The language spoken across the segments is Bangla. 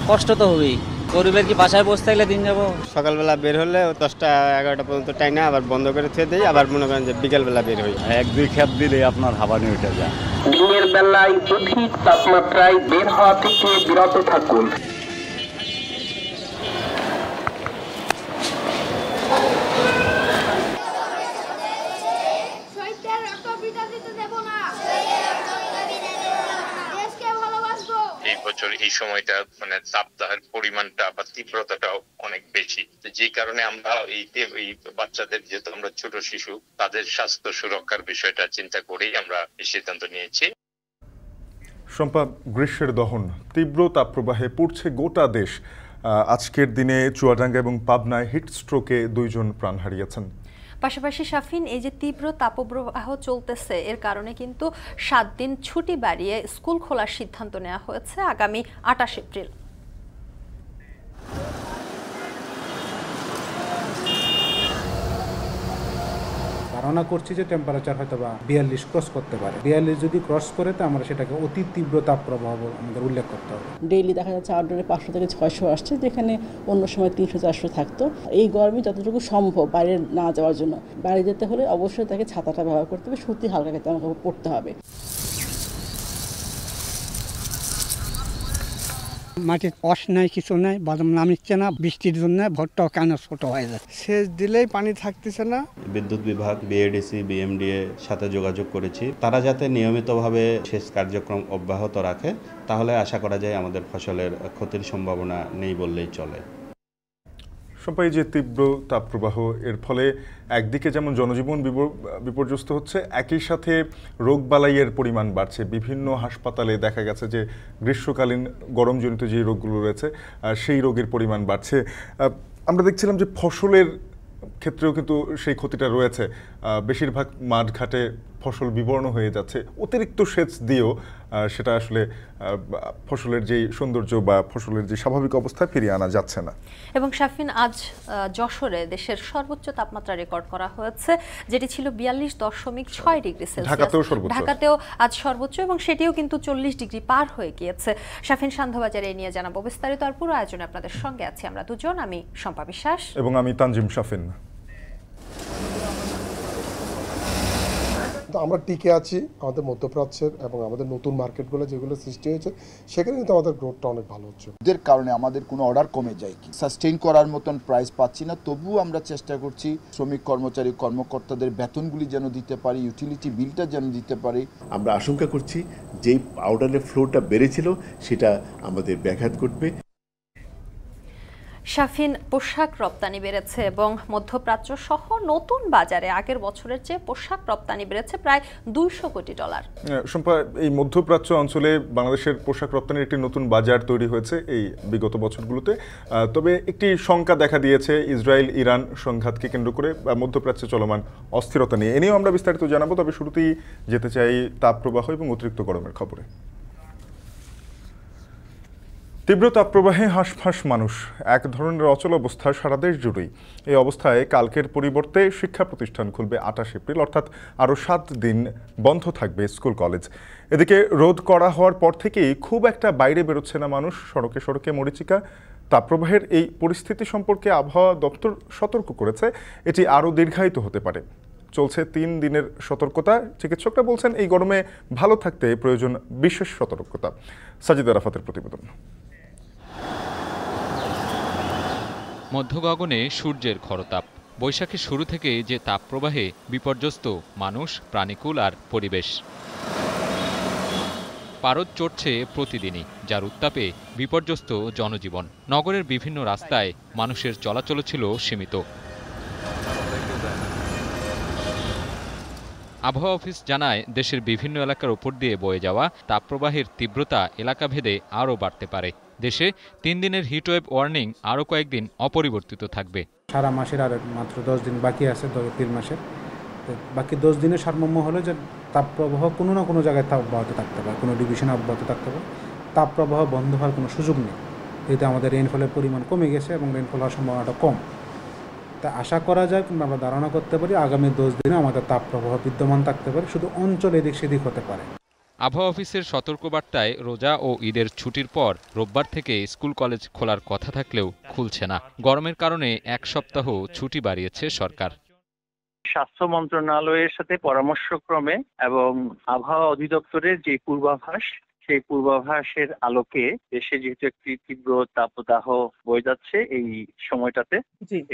কষ্ট তো হবেই, গরিবের কি বাসায় বসে থাকলে দিন যাবো। সকালবেলা বের হলে 10টা 11টা পর্যন্ত টাইনা আবার বন্ধ করে থুয়ে দিই, আবার মনে করেন যে বিকেলবেলা বের হই। 1-2 খেপ দিলে আপনার হাঁপানি উঠে যায়। দিনের বেলায় অধিক তাপমাত্রায় বের হওয়া থেকে বিরত থাকুন। এই বছর এই সময়টা মানে তাপদাহের পরিমাণটা বা তীব্রতাটাও অনেক বেশি, যে কারণে আমরা এই বাচ্চাদের, যেহেতু আমরা ছোট শিশু, তাদের স্বাস্থ্য সুরক্ষার বিষয়টা চিন্তা করেই আমরা এই সিদ্ধান্ত নিয়েছি। শম্পা, গ্রীষ্মের দহন, তীব্র তাপপ্রবাহে পড়ছে গোটা দেশ। আজকের দিনে চুয়াডাঙ্গা এবং পাবনায় হিট স্ট্রোকে 2 জন প্রাণ হারিয়েছেন। পাশাপাশি শাফিন, এই যে তীব্র তাপপ্রবাহ চলতেছে, এর কারণে কিন্তু 7 দিন ছুটি বাড়িয়ে স্কুল খোলার সিদ্ধান্ত নেওয়া হয়েছে আগামী 28 এপ্রিল। ধারণা করছি যে টেম্পারেচার হয়তো বা 42 ক্রস করতে পারে। 42 যদি ক্রস করে তো আমরা সেটাকে অতি তীব্র তাপপ্রবাহ আমাদের উল্লেখ করতে হবে। ডেইলি দেখা যাচ্ছে আউটডোরে 500 থেকে 600 আসছে, যেখানে অন্য সময় 300-400 থাকতো। এই গরমে যতটুকু সম্ভব বাইরে না যাওয়ার জন্য, বাইরে যেতে হলে অবশ্যই তাকে ছাতাটা ব্যবহার করতে হবে, সুতি হালকা জামা কাপড় পরতে হবে। মাটির কষ নাই, কিছু নাই, বাদাম নামিচ্ছে না, বৃষ্টির জন্য ভোটটাও কেন ছোট হয়ে যাচ্ছে। সেচ দিলেই পানি থাকতেছে না। বিদ্যুৎ বিভাগ, বিএডিসি, বিএমডিএ সাথে যোগাযোগ করেছি, তারা যাতে নিয়মিতভাবে সেচ কার্যক্রম অব্যাহত রাখে, তাহলে আশা করা যায় আমাদের ফসলের ক্ষতির সম্ভাবনা নেই বললেই চলে। সবাই যে তীব্র তাপপ্রবাহ, এর ফলে একদিকে যেমন জনজীবন বিপর্যস্ত হচ্ছে, একই সাথে রোগবালাইয়ের পরিমাণ বাড়ছে। বিভিন্ন হাসপাতালে দেখা গেছে যে গ্রীষ্মকালীন গরমজনিত যে রোগগুলো রয়েছে সেই রোগের পরিমাণ বাড়ছে। আমরা দেখছিলাম যে ফসলের ক্ষেত্রেও কিন্তু সেই ক্ষতিটা রয়েছে। বেশিরভাগ মাঠঘাটে ফসল বিবর্ণ হয়ে যাচ্ছে। অতিরিক্ত সেচ দিয়েও সেটা আসলে ফসলের যে সৌন্দর্য বা ফসলের যে স্বাভাবিক অবস্থায় ফিরিয়ে আনা যাচ্ছে না। এবং শাফিন, আজ যশোরে দেশের সর্বোচ্চ তাপমাত্রা রেকর্ড করা হয়েছে, যেটি ছিল 42.6 ডিগ্রি সেলসিয়াস। ঢাকাতেও আজ সর্বোচ্চ, এবং সেটিও কিন্তু 40 ডিগ্রি পার হয়ে গিয়েছে। শাফিন, সান্ধ্যবাজারে এই নিয়ে জানাবো বিস্তারিত। আর পুরো আয়োজনে আপনাদের সঙ্গে আছি আমরা দুজন, আমি শম্পা বিশ্বাস এবং আমি তানজিম শাফিন। আমরা টিকে আছি আমাদের মধ্যপ্রাচ্যের এবং আমাদের নতুন মার্কেটগুলো যেগুলো সৃষ্টি হয়েছে, সেখানে কিন্তু আমাদের গ্রোথটা অনেক ভালো হচ্ছে। এর কারণে আমাদের কোনো অর্ডার কমে যায়, কি সাস্টেইন করার মতন প্রাইস পাচ্ছি না, তবুও আমরা চেষ্টা করছি শ্রমিক কর্মচারী কর্মকর্তাদের বেতনগুলি যেন দিতে পারি, ইউটিলিটি বিলটা যেন দিতে পারি। আমরা আশঙ্কা করছি যেই অর্ডারের ফ্লোটা বেড়েছিল সেটা আমাদের ব্যাঘাত ঘটবে। শাফিন, পোশাক রপ্তানি বেড়েছে এবং মধ্যপ্রাচ্য সহ নতুন বাজারে আগের বছরের চেয়ে পোশাক রপ্তানি বেড়েছে প্রায় $200 কোটি। শম্পা, এই মধ্যপ্রাচ্য অঞ্চলে বাংলাদেশের পোশাক রপ্তানির একটি নতুন বাজার তৈরি হয়েছে এই বিগত বছরগুলোতে। তবে একটি শঙ্কা দেখা দিয়েছে ইসরায়েল ইরান সংঘাতকে কেন্দ্র করে মধ্যপ্রাচ্যে চলমান অস্থিরতা নিয়ে। এ নিয়েও আমরা বিস্তারিত জানাবো, তবে শুরুতেই যেতে চাই তাপপ্রবাহ এবং অতিরিক্ত গরমের খবরে। তীব্র তাপপ্রবাহে হাঁসফাঁস মানুষ, এক ধরনের অচল অবস্থা সারা দেশ জুড়েই। এই অবস্থায় কালকের পরিবর্তে শিক্ষা প্রতিষ্ঠান খুলবে 28 এপ্রিল, অর্থাৎ আরও 7 দিন বন্ধ থাকবে স্কুল কলেজ। এদিকে রোদ কড়া হওয়ার পর থেকেই খুব একটা বাইরে বেরোচ্ছে না মানুষ, সড়কে সড়কে মরীচিকা। তাপপ্রবাহের এই পরিস্থিতি সম্পর্কে আবহাওয়া দপ্তর সতর্ক করেছে, এটি আরও দীর্ঘায়িত হতে পারে। চলছে 3 দিনের সতর্কতা। চিকিৎসকরা বলছেন এই গরমে ভালো থাকতে প্রয়োজন বিশেষ সতর্কতা। সাজিদা রাফাতের প্রতিবেদন। মধ্য গগনে সূর্যের খরতাপ, বৈশাখের শুরু থেকে যে তাপপ্রবাহে বিপর্যস্ত মানুষ, প্রাণীকুল আর পরিবেশ। পারদ চড়ছে প্রতিদিনই, যার উত্তাপে বিপর্যস্ত জনজীবন। নগরের বিভিন্ন রাস্তায় মানুষের চলাচল ছিল সীমিত। আবহাওয়া অফিস জানায়, দেশের বিভিন্ন এলাকার উপর দিয়ে বয়ে যাওয়া তাপপ্রবাহের তীব্রতা এলাকাভেদে আরও বাড়তে পারে। দেশে 3 দিনের হিটওয়েভ ওয়ার্নিং আরও কয়েকদিন অপরিবর্তিত থাকবে। সারা মাসের আর মাত্র 10 দিন বাকি আছে, এপ্রিল মাসের। বাকি 10 দিনের সারমর্ম হলো যে তাপপ্রবাহ কোনো না কোনো জায়গায় অব্যাহত থাকতে পারে, কোনো ডিভিশনে অব্যাহত থাকতে পারে। তাপপ্রবাহ বন্ধ হওয়ার কোনো সুযোগ নেই, যেহেতু আমাদের রেইনফলের পরিমাণ কমে গেছে এবং রেইনফল হওয়ার সম্ভাবনাটা কম। তা আশা করা যায় কিংবা আমরা ধারণা করতে পারি আগামী 10 দিনে আমাদের তাপপ্রবাহ বিদ্যমান থাকতে পারে, শুধু অঞ্চল এদিক সেদিক হতে পারে। আবহাওয়া অফিসের সতর্কবার্তায় রোজা ও ঈদের ছুটির পর রোববার থেকে স্কুল কলেজ খোলার কথা থাকলেও খুলছে না। গরমের কারণে এক সপ্তাহ ছুটি বাড়িয়েছে সরকার। স্বাস্থ্য মন্ত্রণালয়ের সাথে পরামর্শক্রমে এবং আবহাওয়া অধিদপ্তরের যে পূর্বাভাস, সেই পূর্বাভাসের আলোকে দেশে যেহেতু একটি তীব্র তাপদাহ বয়ে যাচ্ছে এই সময়টাতে,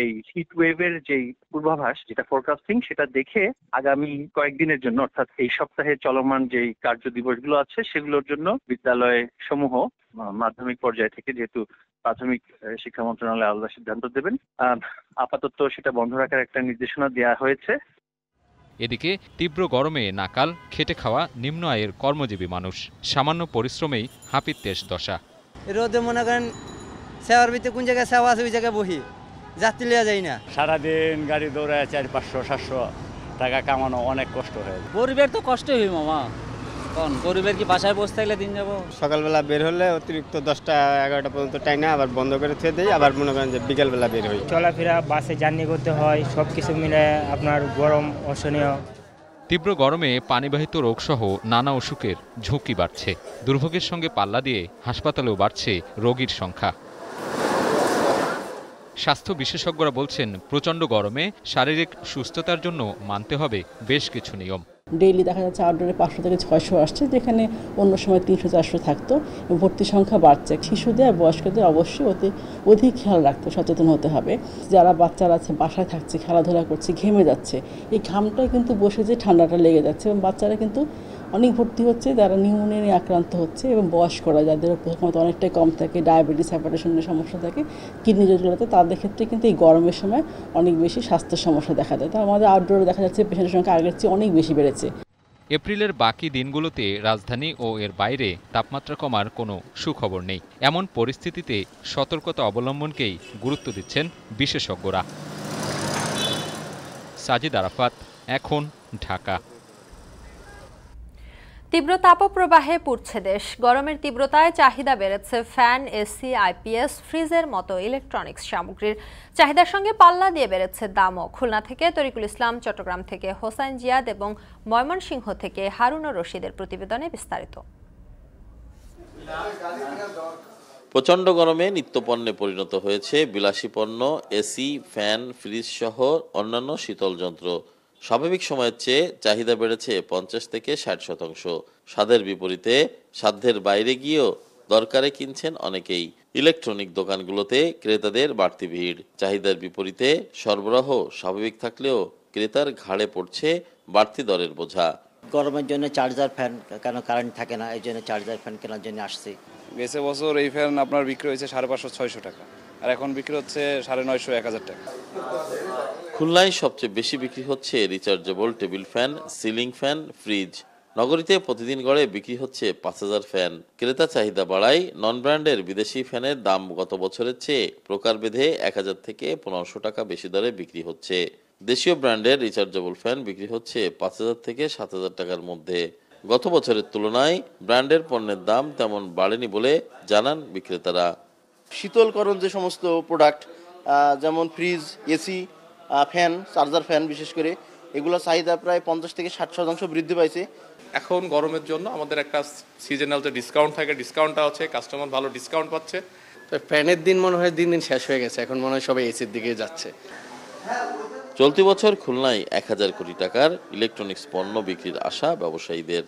এই হিট ওয়েভের যে পূর্বাভাস যেটা ফোরকাস্টিং, সেটা দেখে আগামী কয়েকদিনের জন্য অর্থাৎ এই সপ্তাহে চলমান যেই কার্য দিবসগুলো আছে সেগুলোর জন্য বিদ্যালয় সমূহ মাধ্যমিক পর্যায় থেকে, যেহেতু প্রাথমিক শিক্ষা মন্ত্রণালয় আলাদা সিদ্ধান্ত দেবেন, আপাতত সেটা বন্ধ রাখার একটা নির্দেশনা দেওয়া হয়েছে। এদিকে তীব্র গরমে নাকাল খেটে খাওয়া নিম্ন আয়ের কর্মজীবী মানুষ, সামান্য পরিশ্রমেই হাপিত্যেশ দশা। রোদে মনে করেন সেওয়ার ভিতরে কোন জায়গায় সেওয়া আছে ওই জায়গায় বহি, যাত্রী লিয়া যায় না। সারাদিন গাড়ি দৌড়ায় 400-500-700 টাকা কামানো অনেক কষ্ট হয়ে যায়। গরিবের তো কষ্টই হয় মামা, কারণ গরিবের কি বাসায় বসে থাকলে দিন যাবো। সকালবেলা বের হলে অতিরিক্ত 10টা-11টা পর্যন্ত টাইনা আবার বন্ধ করে থুয়ে দিই, আবার মনে করেন যে বিকেলবেলা বের হই। চলাফেরা, বাসে জার্নি করতে হয়, সব কিছু মিলে আপনার গরম অসহনীয়। তীব্র গরমে পানিবাহিত রোগসহ নানা অসুখের ঝুঁকি বাড়ছে। দুর্ভোগের সঙ্গে পাল্লা দিয়ে হাসপাতালেও বাড়ছে রোগীর সংখ্যা। স্বাস্থ্য বিশেষজ্ঞরা বলছেন, প্রচণ্ড গরমে শারীরিক সুস্থতার জন্য মানতে হবে বেশ কিছু নিয়ম। ডেইলি দেখা যাচ্ছে আউটডোরে 500 থেকে 600 আসছে, যেখানে অন্য সময় 300-400 থাকতো। ভর্তি সংখ্যা বাড়ছে। শিশুদের আর বয়স্কদের অবশ্যই অধিক খেয়াল রাখতে সচেতন হতে হবে। যারা বাচ্চারা আছে বাসায় থাকছে, খেলাধুলা করছে, ঘেমে যাচ্ছে, এই ঘামটাই কিন্তু বসে যে ঠান্ডাটা লেগে যাচ্ছে এবং বাচ্চারা কিন্তু অনেক ভর্তি হচ্ছে, যারা নিউমোনিয়া নিয়ে আক্রান্ত হচ্ছে এবং বয়স্করা যাদের ক্ষমতা অনেকটাই কম থাকে, ডায়াবেটিস, হাইপারটেনশনের সমস্যা থাকে, কিডনি জটিলতা, তাদের ক্ষেত্রে কিন্তু এই গরমের সময় অনেক বেশি স্বাস্থ্যের সমস্যা দেখা যায়। তো আমাদের আউটডোরে দেখা যাচ্ছে পেশেন্টের সংখ্যা আগের চেয়ে অনেক বেশি বেড়েছে। এপ্রিলের বাকি দিনগুলোতে রাজধানী ও এর বাইরে তাপমাত্রা কমার কোনো সুখবর নেই। এমন পরিস্থিতিতে সতর্কতা অবলম্বনকেই গুরুত্ব দিচ্ছেন বিশেষজ্ঞরা। সাজিদ আরাফাত, এখন, ঢাকা। তীব্র তাপপ্রবাহে পুড়ছে দেশ। গরমের তীব্রতায় চাহিদা বেড়েছে ফ্যান, এসি, আইপিএস, ফ্রিজের মতো ইলেকট্রনিক্স সামগ্রীর। চাহিদার সঙ্গে পাল্লা দিয়ে বেড়েছে দামও। খুলনা থেকে তরিকুল ইসলাম, চট্টগ্রাম থেকে হোসাইন জিয়াদ এবং ময়মনসিংহ থেকে হারুনুর রশিদের প্রতিবেদনে বিস্তারিত। প্রচণ্ড গরমে নিত্যপণ্যে পরিণত হয়েছে বিলাসী পণ্য, এসি, ফ্যান, ফ্রিজ সহ অন্যান্য শীতল যন্ত্র। স্বাভাবিক সময়ের চেয়ে চাহিদা বেড়েছে 50 থেকে 60%। স্বাদের বিপরীতে সাধ্যের বাইরে গিয়েও দরকারে কিনছেন অনেকেই। ইলেকট্রনিক দোকানগুলোতে ক্রেতাদের বাড়তি ভিড়। চাহিদার বিপরীতে সরবরাহ স্বাভাবিক থাকলেও ক্রেতার ঘাড়ে পড়ছে বাড়তি দরের বোঝা। গরমের জন্য চার্জার ফ্যান, কেন কারেন্ট থাকে না, এই জন্য চার্জার ফ্যান কেনার জন্য আসছি। গেছে বছর এই ফ্যান আপনার বিক্রি হয়েছে 550-600 টাকা, আর এখন বিক্রি হচ্ছে 950-1000 টাকা। খুলনায় সবচেয়ে বেশি বিক্রি হচ্ছে rechargeable table fan, ceiling fan, fridge. নগরীতে প্রতিদিন গড়ে বিক্রি হচ্ছে 5000 ফ্যান। ক্রেতা চাহিদা বাড়ায় নন ব্র্যান্ডের বিদেশি ফ্যানের দাম গত বছরের চেয়ে প্রকারভেদে 1000 থেকে 1500 টাকা বেশি দরে বিক্রি হচ্ছে। দেশীয় ব্র্যান্ডের রিচার্জেবল ফ্যান বিক্রি হচ্ছে 5000 থেকে 7000 টাকার মধ্যে। গত বছরের তুলনায় ব্র্যান্ডের পণ্যের দাম তেমন বাড়েনি বলে জানান বিক্রেতারা। শীতলকরণ যে সমস্ত প্রোডাক্ট, যেমন fridge, AC, fan, charger fan বিশেষ করে, এগুলো চাহিদা প্রায় 50 থেকে 60% বৃদ্ধি পাইছে। এখন গরমের জন্য আমাদের একটা সিজনাল যে ডিসকাউন্ট থাকে, ডিসকাউন্টটা হচ্ছে, কাস্টমার ভালো ডিসকাউন্ট পাচ্ছে। তো ফ্যানের দিন মনে হয় দিন দিন শেষ হয়ে গেছে, এখন মনে হয় সবাই এসির দিকে যাচ্ছে। চলতি বছর খুলনায় 1000 কোটি টাকার ইলেকট্রনিক্স পণ্য বিক্রির আশা ব্যবসায়ীদের।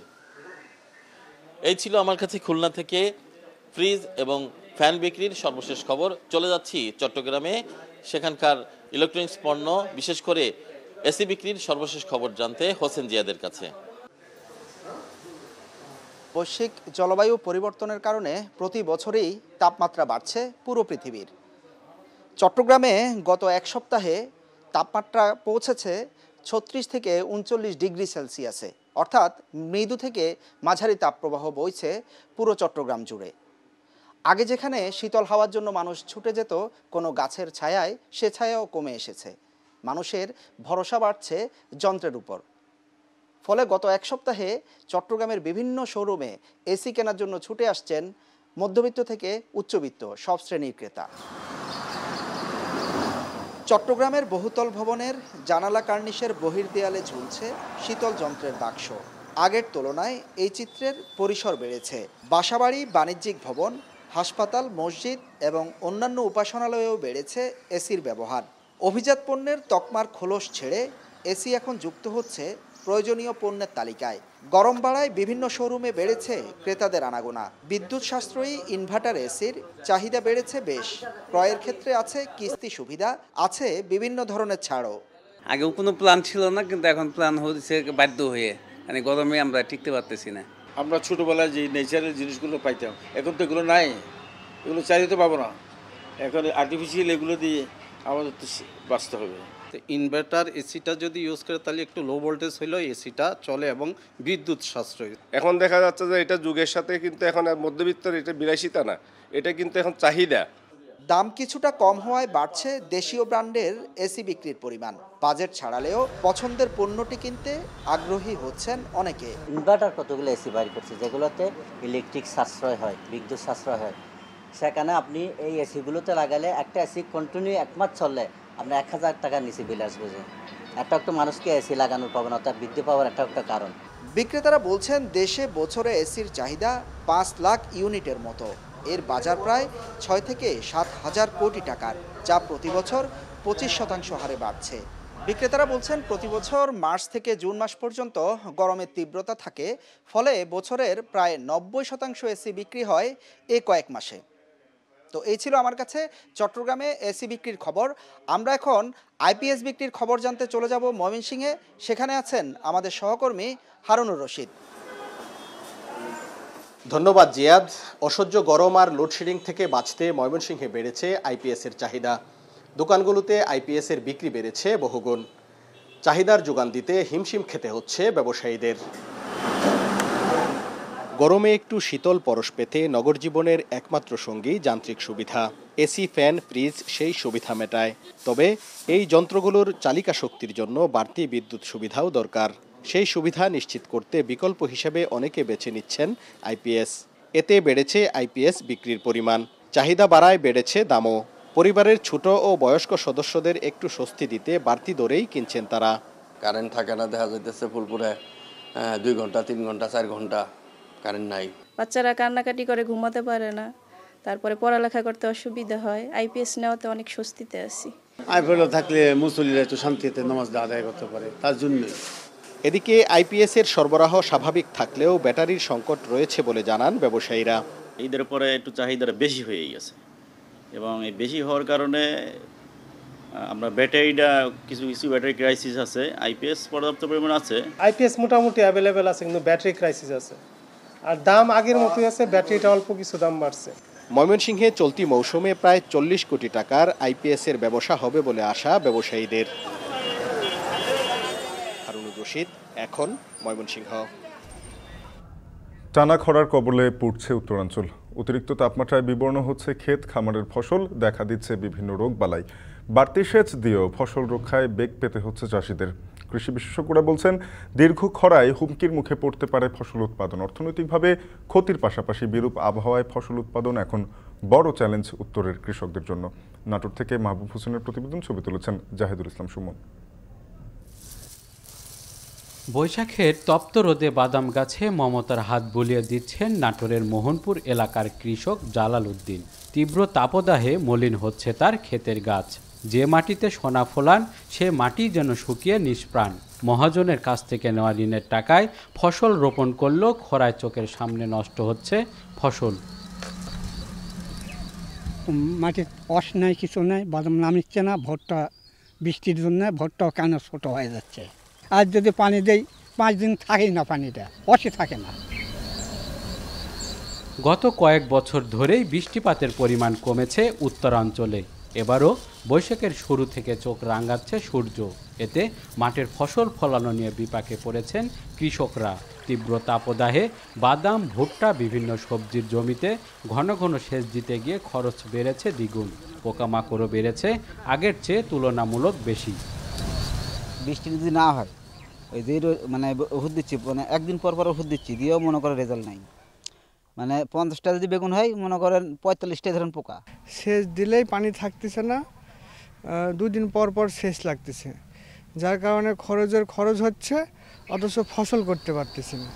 এই ছিল আমার কাছে খুলনা থেকে ফ্রিজ এবং ফ্যান বিক্রির সর্বশেষ খবর। চলে যাচ্ছি চট্টগ্রামে, সেখানকার ইলেকট্রনিক্স পণ্য বিশেষ করে এসি বিক্রির সর্বশেষ খবর জানতে হোসেন জিয়াদের কাছে। বৈশ্বিক জলবায়ু পরিবর্তনের কারণে প্রতি বছরই তাপমাত্রা বাড়ছে পুরো পৃথিবীর। চট্টগ্রামে গত এক সপ্তাহে তাপমাত্রা পৌঁছেছে 36 থেকে 39 ডিগ্রি সেলসিয়াসে, অর্থাৎ মৃদু থেকে মাঝারি তাপপ্রবাহ বইছে পুরো চট্টগ্রাম জুড়ে। আগে যেখানে শীতল হাওয়ার জন্য মানুষ ছুটে যেত কোনো গাছের ছায়ায়, সে ছায়াও কমে এসেছে। মানুষের ভরসা বাড়ছে যন্ত্রের উপর। ফলে গত এক সপ্তাহে চট্টগ্রামের বিভিন্ন শোরুমে এসি কেনার জন্য ছুটে আসছেন মধ্যবিত্ত থেকে উচ্চবিত্ত সব শ্রেণীর ক্রেতা। চট্টগ্রামের বহুতল ভবনের জানালা কার্নিশের বহির্দেয়ালে ঝুলছে শীতল যন্ত্রের বাক্স। আগের তুলনায় এই চিত্রের পরিসর বেড়েছে। বাসাবাড়ি, বাণিজ্যিক ভবন, হাসপাতাল, মসজিদ এবং অন্যান্য উপাসনালয়েও বেড়েছে এসির ব্যবহার। অভিজাত পণ্যের তকমার খোলস ছেড়ে এসি এখন যুক্ত হচ্ছে প্রয়োজনীয় পণ্যের তালিকায়। গরম বাড়ায় বিভিন্ন শোরুমে বেড়েছে ক্রেতাদের আনাগোনা। বিদ্যুৎ সাশ্রয়ী ইনভার্টার এসির চাহিদা বেড়েছে বেশ। ক্রয়ের ক্ষেত্রে আছে কিস্তি সুবিধা, আছে বিভিন্ন ধরনের ছাড়ও। আগেও কোনো প্ল্যান ছিল না, কিন্তু এখন প্ল্যান হচ্ছে বাধ্য হয়ে, মানে গরমে আমরা টিকতে পারতেছি না। আমরা ছোটোবেলায় যে ন্যাচারাল জিনিসগুলো পাইতাম, এখন তো এগুলো নাই, এগুলো চাইলে তো পাবো না। এখন আর্টিফিশিয়াল এগুলো দিয়ে আমাদের তো বাঁচতে হবে। ইনভার্টার এসিটা যদি ইউজ করে তাহলে একটু লো ভোল্টেজ হলেও এসিটা চলে এবং বিদ্যুৎ সাশ্রয়। এখন দেখা যাচ্ছে যে এটা যুগের সাথে কিন্তু এখন মধ্যবিত্তের এটা বিলাসিতা না, এটা কিন্তু এখন চাহিদা। দাম কিছুটা কম হওয়ায় বাড়ছে দেশীয় ব্র্যান্ডের এসি বিক্রির পরিমাণ। বাজেট ছাড়ালেও পছন্দের পণ্যটি কিনতে আগ্রহী হচ্ছেন অনেকে। ইনভার্টার কতগুলো এসি বাইর করছে যেগুলোতে ইলেকট্রিক সাশ্রয় হয়, বিদ্যুৎ সাশ্রয় হয়। সেখানে আপনি এই এসিগুলোতে লাগালে একটা এসি কন্টিনিউ 1 মাস চললে আপনার 1000 টাকার নিচে বিল আসবে। যে একটা মানুষকে এসি লাগানোর প্রবণতা বৃদ্ধি পাওয়ার একটা কারণ। বিক্রেতারা বলছেন দেশে বছরে এসির চাহিদা 5 লাখ ইউনিটের মতো। এর বাজার প্রায় 6 থেকে 7 হাজার কোটি টাকার, যা প্রতি বছর 25% হারে বাড়ছে। বিক্রেতারা বলছেন প্রতি বছর মার্চ থেকে জুন মাস পর্যন্ত গরমের তীব্রতা থাকে, ফলে বছরের প্রায় 90% এসি বিক্রি হয় এই কয়েক মাসে। তো এই ছিল আমার কাছে চট্টগ্রামে এসি বিক্রির খবর। আমরা এখন আইপিএস বিক্রির খবর জানতে চলে যাব ময়মনসিংহে। সেখানে আছেন আমাদের সহকর্মী হারুনুর রশিদ। ধন্যবাদ জিয়াদ। অসহ্য গরম আর লোডশেডিং থেকে বাঁচতে ময়মনসিংহে বেড়েছে আইপিএসের চাহিদা। দোকানগুলোতে আইপিএসের বিক্রি বেড়েছে বহুগুণ। চাহিদার যোগান দিতে হিমশিম খেতে হচ্ছে ব্যবসায়ীদের। গরমে একটু শীতল পরশ পেতে নগর জীবনের একমাত্র সঙ্গী যান্ত্রিক সুবিধা। এসি, ফ্যান, ফ্রিজ সেই সুবিধা মেটায়। তবে এই যন্ত্রগুলোর চালিকা শক্তির জন্য বাড়তি বিদ্যুৎ সুবিধাও দরকার। সেই সুবিধা নিশ্চিত করতে বিকল্প হিসেবে অনেকে বেছে নিচ্ছেন আইপিএস। এতে বেড়েছে আইপিএস বিক্রির পরিমাণ। চাহিদা বাড়ায় বেড়েছে দামও। পরিবারের ছোট ও বয়স্ক সদস্যদের একটু স্বস্তি দিতে বাড়তি দরেই কিনছেন তারা। কারেন্ট থাকে না, দেখা যাইতেছে ফুলপুরে 2 ঘন্টা, 3 ঘন্টা, 4 ঘন্টা কারেন্ট নাই। বাচ্চারা কান্নাকাটি করে, ঘুমাতে পারে না, তারপরে পড়ালেখা করতে অসুবিধা হয়। আইপিএস নেওয়াতে অনেক স্বস্তিতে আছি। আইপিএস থাকলে মুসল্লিরা একটু শান্তিতে নামাজ আদায় করতে পারে, তার জন্য। এদিকে আইপিএসের সরবরাহ স্বাভাবিক থাকলেও ব্যাটারির সংকট রয়েছে বলে জানান ব্যবসায়ীরা। ঈদের পরে একটু চাহিদাটা বেশি হয়ে গেছে এবং এই বেশি হওয়ার কারণে আমরা ব্যাটারিটা কিছু ব্যাটারি ক্রাইসিস আছে। আইপিএস পর্যাপ্ত পরিমাণ আছে, আইপিএস মোটামুটি অ্যাভেলেবেল আছে, কিন্তু ব্যাটারি ক্রাইসিস আছে। আর দাম আগের মতোই আছে, ব্যাটারিটা অল্প কিছু দাম বাড়ছে। ময়মনসিংহে চলতি মৌসুমে প্রায় 40 কোটি টাকার আইপিএসের ব্যবসা হবে বলে আশা ব্যবসায়ীদের। হারুনুর রশিদ, এখন ময়মনসিংহ। টানা খরার কবলে পড়ছে উত্তরাঞ্চল। অতিরিক্ত তাপমাত্রায় বিবর্ণ হচ্ছে ক্ষেত খামারের ফসল, দেখা দিচ্ছে বিভিন্ন রোগবালাই। বাড়তি সেচ দিয়েও ফসল রক্ষায় বেগ পেতে হচ্ছে চাষিদের। কৃষি বিশেষজ্ঞরা বলছেন দীর্ঘ খরায় হুমকির মুখে পড়তে পারে ফসল উৎপাদন। অর্থনৈতিকভাবে ক্ষতির পাশাপাশি বিরূপ আবহাওয়ায় ফসল উৎপাদন এখন বড় চ্যালেঞ্জ উত্তরের কৃষকদের জন্য। নাটোর থেকে মাহবুব হোসেনের প্রতিবেদন, ছবি তুলেছেন জাহিদুল ইসলাম সুমন। বৈশাখের তপ্ত রোদে বাদাম গাছে মমতার হাত বুলিয়ে দিচ্ছেন নাটোরের মোহনপুর এলাকার কৃষক জালাল উদ্দিন। তীব্র তাপদাহে মলিন হচ্ছে তার ক্ষেতের গাছ। যে মাটিতে সোনা ফোলান সে মাটি যেন শুকিয়ে নিষ্প্রাণ। মহাজনের কাছ থেকে নেওয়া ঋণের টাকায় ফসল রোপণ করলেও খরায় চোখের সামনে নষ্ট হচ্ছে ফসল। মাটির অস নাই, কিছু নাই, বাদাম নামিচ্ছে না। ভোটটা বৃষ্টির জন্য ভোটটাও কেন ছোট হয়ে যাচ্ছে। আর যদি পানি দেই 5 দিন থাকেই না, পানিটা অসে থাকে না। গত কয়েক বছর ধরেই বৃষ্টিপাতের পরিমাণ কমেছে উত্তরাঞ্চলে। এবারও বৈশাখের শুরু থেকে চোখ রাঙাচ্ছে সূর্য। এতে মাঠের ফসল ফলানো নিয়ে বিপাকে পড়েছেন কৃষকরা। তীব্র তাপদাহে বাদাম, ভুট্টা, বিভিন্ন সবজির জমিতে ঘন ঘন সেচ দিতে গিয়ে খরচ বেড়েছে দ্বিগুণ। পোকামাকড়ও বেড়েছে আগের চেয়ে তুলনামূলক বেশি। বৃষ্টি যদি না হয়, ওই যে মানে ওষুধ দিচ্ছি, মানে একদিন পর ওষুধ দিচ্ছি, দিয়েও মনে করেন রেজাল্ট নাই। মানে 50টা যদি বেগুন হয়, মনে করেন 45টা ধরেন পোকা। সেচ দিলেই পানি থাকতেছে না, 2 দিন পর সেচ লাগতেছে, যার কারণে খরচ হচ্ছে, অথচ ফসল করতে পারতেছি না।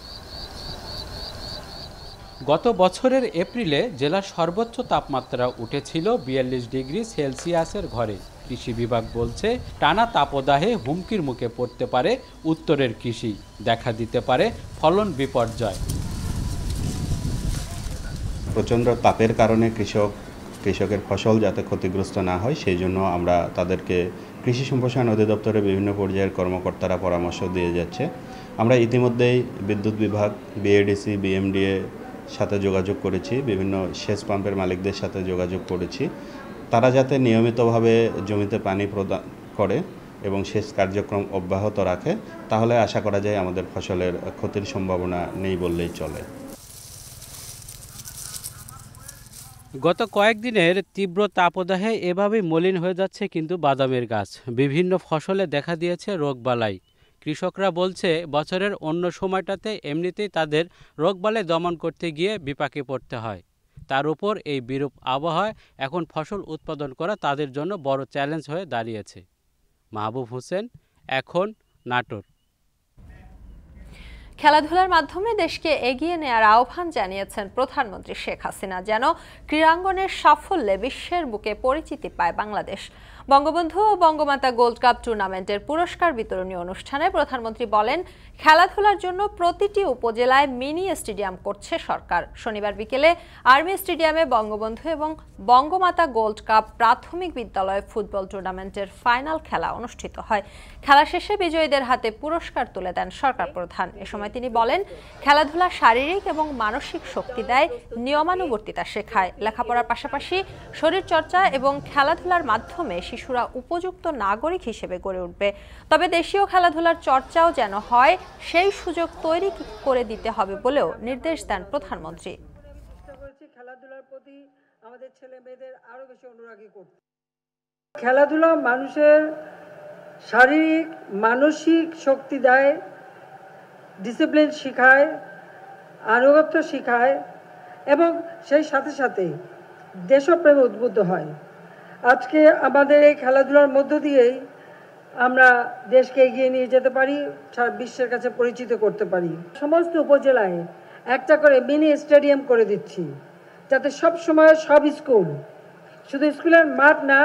গত বছরের এপ্রিলে জেলার সর্বোচ্চ তাপমাত্রা উঠেছিল ৪২ ডিগ্রি সেলসিয়াসের ঘরে। কৃষি বিভাগ বলছে টানা তাপদাহে হুমকির মুখে পড়তে পারে উত্তরের কৃষি, দেখা দিতে পারে ফলন বিপর্যয়। প্রচণ্ড তাপের কারণে কৃষকের ফসল যাতে ক্ষতিগ্রস্ত না হয় সেই জন্য আমরা তাদেরকে কৃষি সম্প্রসারণ অধিদপ্তরের বিভিন্ন পর্যায়ের কর্মকর্তারা পরামর্শ দিয়ে যাচ্ছে। আমরা ইতিমধ্যেই বিদ্যুৎ বিভাগ, বিএডিসি, বিএমডিএ সাথে যোগাযোগ করেছি, বিভিন্ন সেচ পাম্পের মালিকদের সাথে যোগাযোগ করেছি। তারা যাতে নিয়মিতভাবে জমিতে পানি প্রদান করে এবং সেচ কার্যক্রম অব্যাহত রাখে, তাহলে আশা করা যায় আমাদের ফসলের ক্ষতির সম্ভাবনা নেই বললেই চলে। গত কয়েকদিনের তীব্র তাপদাহে এভাবেই মলিন হয়ে যাচ্ছে কিন্তু বাদামের গাছ। বিভিন্ন ফসলে দেখা দিয়েছে রোগবালাই। কৃষকরা বলছে বছরের অন্য সময়টাতে এমনিতেই তাদের রোগবালাই দমন করতে গিয়ে বিপাকে পড়তে হয়। তার উপর এই বিরূপ আবহাওয়ায় এখন ফসল উৎপাদন করা তাদের জন্য বড় চ্যালেঞ্জ হয়ে দাঁড়িয়েছে। মাহবুব হোসেন, এখন, নাটোর। খেলাধুলার মাধ্যমে দেশকে এগিয়ে নেওয়ার আহ্বান জানিয়েছেন প্রধানমন্ত্রী শেখ হাসিনা, যেন ক্রীড়াঙ্গনের সাফল্যে বিশ্বের বুকে পরিচিতি পায় বাংলাদেশ। বঙ্গবন্ধু ও বঙ্গমাতা গোল্ড কাপ টুর্নামেন্টের পুরস্কার বিতরণী অনুষ্ঠানে প্রধানমন্ত্রী বলেন, খেলাধুলার জন্য প্রতিটি উপজেলায় মিনি স্টেডিয়াম করছে সরকার। শনিবার বিকেলে আর্মি স্টেডিয়ামে বঙ্গবন্ধু এবং বঙ্গমাতা গোল্ড কাপ প্রাথমিক বিদ্যালয় ফুটবল টুর্নামেন্টের ফাইনাল খেলা অনুষ্ঠিত হয়। খেলা শেষে বিজয়ীদের হাতে পুরস্কার তুলে দেন সরকার প্রধান। এ সময় তিনি বলেন, খেলাধুলা শারীরিক এবং মানসিক শক্তি দেয়, নিয়মানুবর্তিতা শেখায়। লেখাপড়ার পাশাপাশি শরীরচর্চা এবং খেলাধুলার মাধ্যমে শিশুরা উপযুক্ত নাগরিক হিসেবে গড়ে উঠবে। তবে দেশীয় খেলাধুলার চর্চাও যেন হয়, সেই সুযোগ তৈরি করে দিতে হবে বলেও নির্দেশ দেন প্রধানমন্ত্রী। খেলাধুলার প্রতি আমাদের ছেলে মেয়েদের আরো বেশি অনুরাগী করতে। খেলাধুলা মানুষের শারীরিক মানসিক শক্তি দেয়, ডিসিপ্লিন শেখায়, আনুগত্য শেখায় এবং সেই সাথে সাথে দেশপ্রেমে উদ্বুদ্ধ হয়। আজকে আমাদের এই খেলাধুলার মধ্য দিয়েই আমরা দেশকে এগিয়ে নিয়ে যেতে পারি, সারা বিশ্বের কাছে পরিচিত করতে পারি। সমস্ত উপজেলায় একটা করে মিনি স্টেডিয়াম করে দিচ্ছি, যাতে সব সময় সব স্কুল, শুধু স্কুলের মাঠ না,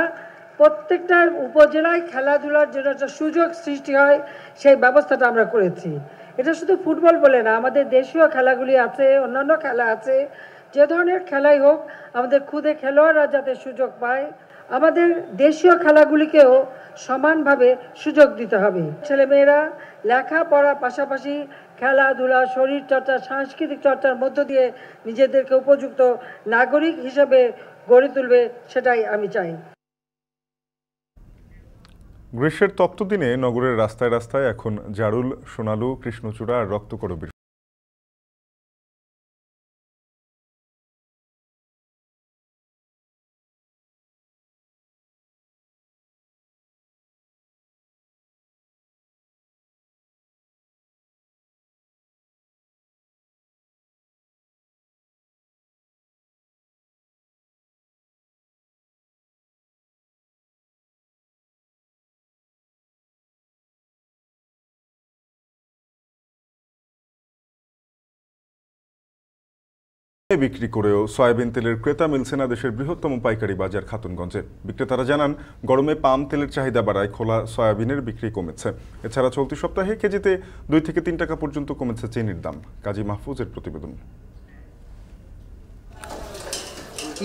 প্রত্যেকটা উপজেলায় খেলাধুলার জন্য একটা সুযোগ সৃষ্টি হয়, সেই ব্যবস্থাটা আমরা করেছি। এটা শুধু ফুটবল বলে না, আমাদের দেশীয় খেলাগুলি আছে, অন্যান্য খেলা আছে। যে ধরনের খেলাই হোক, আমাদের খুদে খেলোয়াড়রা যাতে সুযোগ পায়, আমাদের দেশীয় খেলাগুলিকেও সমানভাবে সুযোগ দিতে হবে। ছেলেমেয়েরা লেখাপড়ার পাশাপাশি খেলাধুলা, শরীরচর্চা, সাংস্কৃতিক চর্চার মধ্য দিয়ে নিজেদেরকে উপযুক্ত নাগরিক হিসেবে গড়ে তুলবে, সেটাই আমি চাই। গ্রীষ্মের তপ্ত দিনে নগরের রাস্তায় রাস্তায় এখন জারুল, সোনালু, কৃষ্ণচূড়া আর রক্তকরবীর বিক্রি করেও সয়াবিন তেলের ক্রেতা মিলছে না দেশের বৃহত্তম পাইকারি বাজার খাতুনগঞ্জে। বিক্রেতারা জানান, গরমে পাম তেলের চাহিদা বাড়ায় খোলা সয়াবিনের বিক্রি কমেছে। এছাড়া চলতি সপ্তাহে কেজিতে 2 থেকে 3 টাকা পর্যন্ত কমেছে চিনির দাম। কাজী মাহফুজের প্রতিবেদন।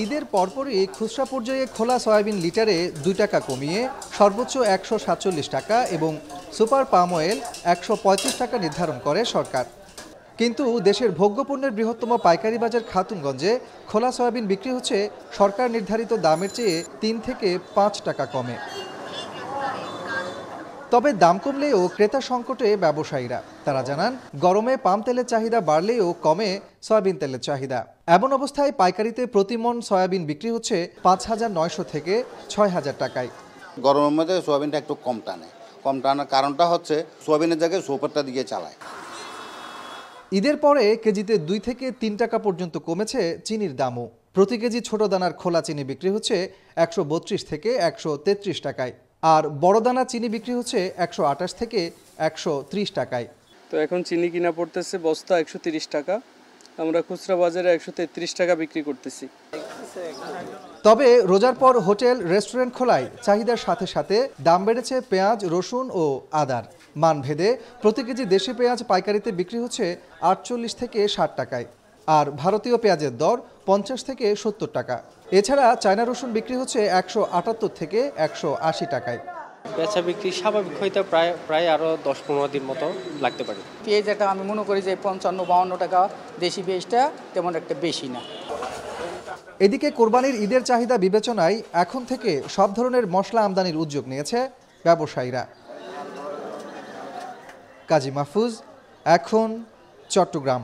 ঈদের পরপরই খুচরা পর্যায়ে খোলা সয়াবিন লিটারে 2 টাকা কমিয়ে সর্বোচ্চ 147 টাকা এবং সুপার পাম অয়েল 135 টাকা নির্ধারণ করে সরকার। কিন্তু দেশের ভোগ্যপণ্যের বৃহত্তম পাইকারি বাজার খাতুনগঞ্জে খোলা সয়াবিন বিক্রি হচ্ছে সরকার নির্ধারিত দামের চেয়ে 3 থেকে 5 টাকা কমে। তবে দাম কমলেও ক্রেতা সংকটে ব্যবসায়ীরা। তারা জানান, গরমে পাম তেলের চাহিদা বাড়লেও কমে সয়াবিন তেলের চাহিদা। এমন অবস্থায় পাইকারিতে প্রতি মণ সয়াবিন বিক্রি হচ্ছে 5,900 থেকে 6,000 টাকায়। গরমের মধ্যে সয়াবিনটা একটু কম টানে। কম টানার কারণটা হচ্ছে সয়াবিনের জায়গায় সুপারটা দিয়ে চালায়। ঈদের পরে কেজিতে 2 থেকে 3 টাকা পর্যন্ত কমেছে চিনির দামও। প্রতি কেজি ছোট দানার খোলা চিনি বিক্রি হচ্ছে 132 থেকে 133 টাকায়, আর বড় দানা চিনি বিক্রি হচ্ছে 128 থেকে 130 টাকায়। তো এখন চিনি কিনা পড়তেছে বস্তা 130 টাকা, আমরা খুচরা বাজারে 133 টাকা বিক্রি করতেছি। তবে রোজার পর হোটেল রেস্টুরেন্ট খোলায় চাহিদার সাথে সাথে দাম বেড়েছে পেঁয়াজ, রসুন ও আদার। মানভেদে প্রতি কেজি দেশি পেঁয়াজ পাইকারিতে বিক্রি হচ্ছে 48 থেকে 60 টাকায়, আর ভারতীয় পেঁয়াজের দর 50 থেকে 70 টাকা। এছাড়া চায়না রসুন বিক্রি হচ্ছে 178 থেকে 180 টাকায়। বেচা বিক্রি স্বাভাবিক হইতে প্রায় আরও 10-15 দিন মতো লাগতে পারে। পেঁয়াজ একটা আমি মনে করি যে 55-52 টাকা, দেশি পেঁয়াজটা তেমন একটা বেশি না। এদিকে কোরবানির ঈদের চাহিদা বিবেচনায় এখন থেকে সব ধরনের মশলা আমদানির উদ্যোগ নিয়েছে ব্যবসায়ীরা। কাজী মাহফুজ, এখন, চট্টগ্রাম।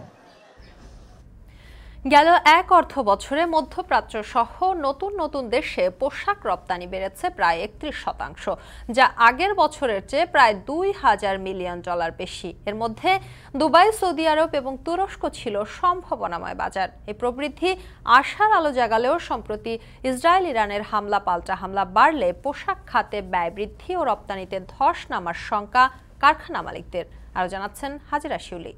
গেল এক অর্থ বছরে মধ্যপ্রাচ্য সহ নতুন নতুন দেশে পোশাক রপ্তানি বেড়েছে প্রায় 31%, যা আগের বছরের চেয়ে প্রায় $2000 মিলিয়ন বেশি। এর মধ্যে দুবাই, সৌদি আরব এবং তুরস্ক ছিল সম্ভাবনাময় বাজার। এই প্রবৃদ্ধি আশার আলো জাগালেও সম্প্রতি ইসরায়েল ইরানের হামলা পাল্টা হামলা বাড়লে পোশাক খাতে ব্যয় বৃদ্ধি ও রপ্তানিতে ধস নামার শঙ্কা কারখানা মালিকদের। আরও জানাচ্ছেন হাজিরা শিউলি।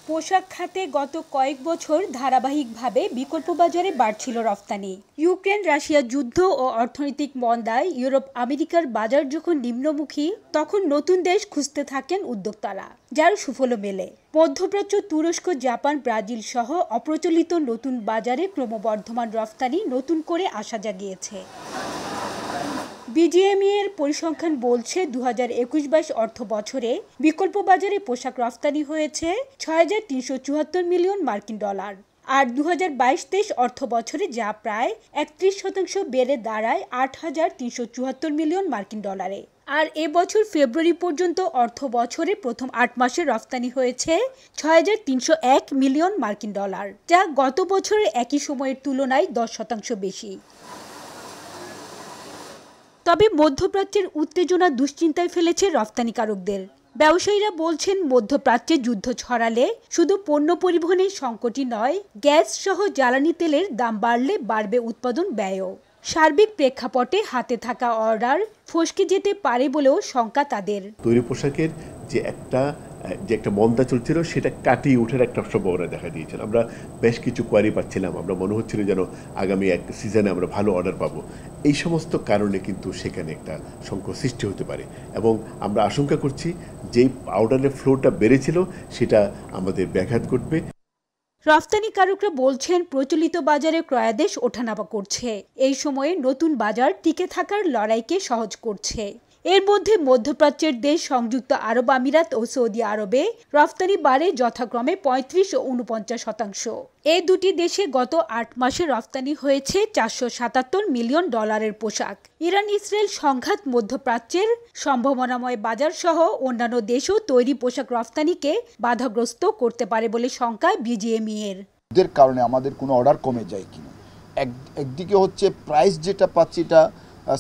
পোশাক খাতে গত কয়েক বছর ধারাবাহিকভাবে বিকল্প বাজারে বাড়ছিল রফতানি। ইউক্রেন রাশিয়া যুদ্ধ ও অর্থনৈতিক মন্দায় ইউরোপ আমেরিকার বাজার যখন নিম্নমুখী, তখন নতুন দেশ খুঁজতে থাকেন উদ্যোক্তারা, যার সুফলও মেলে। মধ্যপ্রাচ্য, তুরস্ক, জাপান, ব্রাজিল সহ অপ্রচলিত নতুন বাজারে ক্রমবর্ধমান রফতানি নতুন করে আশা জাগিয়েছে। বিজিএমই এর পরিসংখ্যান বলছে 2021-22 অর্থ বছরে বিকল্প বাজারে পোশাক রফতানি হয়েছে $6374 মিলিয়ন, আর 2022-23 অর্থ বছরে যা প্রায় 31% বেড়ে দাঁড়ায় $8374 মিলিয়ন। আর এবছর ফেব্রুয়ারি পর্যন্ত অর্থ বছরে প্রথম 8 মাসে রফতানি হয়েছে $6301 মিলিয়ন, যা গত বছরের একই সময়ের তুলনায় 10% বেশি। তবে মধ্যপ্রাচ্যের উত্তেজনা দুশ্চিন্তায় ফেলেছে রফতানিকারকদের। ব্যবসায়ীরা বলছেন, মধ্যপ্রাচ্যে যুদ্ধ ছড়ালে শুধু পণ্য পরিবহনের সংকটই নয়, গ্যাস সহ জ্বালানি তেলের দাম বাড়লে বাড়বে উৎপাদন ব্যয়ও। সার্বিক প্রেক্ষাপটে হাতে থাকা অর্ডার ফসকে যেতে পারে বলেও শঙ্কা তাদের। তৈরি পোশাকের যে একটা মন্দা চলছিল, সেটা কাটিয়ে ওঠার একটা সম্ভাবনা দেখা দিয়েছিল। আমরা বেশ কিছু কোয়ারি পাচ্ছিলাম, আমরা মনে হচ্ছিল যেন আগামী এক সিজনে আমরা ভালো অর্ডার পাবো। এই সমস্ত কারণে কিন্তু সেখানে একটা সংকট সৃষ্টি হতে পারে, এবং আমরা আশঙ্কা করছি যেই অর্ডারের ফ্লোটা বেড়েছিল সেটা আমাদের ব্যাঘাত ঘটবে। রফতানিকারকরা বলছেন, প্রচলিত বাজারে ক্রয়াদেশ ওঠানামা করছে। এই সময়ে নতুন বাজার টিকে থাকার লড়াইকে সহজ করছে। এর মধ্যে মধ্যপ্রাচ্যের দেশ সংযুক্ত আরব আমিরাত ও সৌদি আরবে রফতানি বাড়ে যথাক্রমে 35% ও 49%। এই দুটি দেশে গত 8 মাসে রফতানি হয়েছে $477 মিলিয়ন পোশাক। ইরান ইসরায়েল সংঘাত মধ্যপ্রাচ্যের সম্ভাবনাময় বাজার সহ অন্যান্য দেশও তৈরি পোশাক রফতানিকে বাধাগ্রস্ত করতে পারে বলে শঙ্কা বিজিএমই এর। এর কারণে আমাদের কোনো অর্ডার কমে যায় কিনা, একদিকে হচ্ছে প্রাইস যেটা পাচ্ছি এটা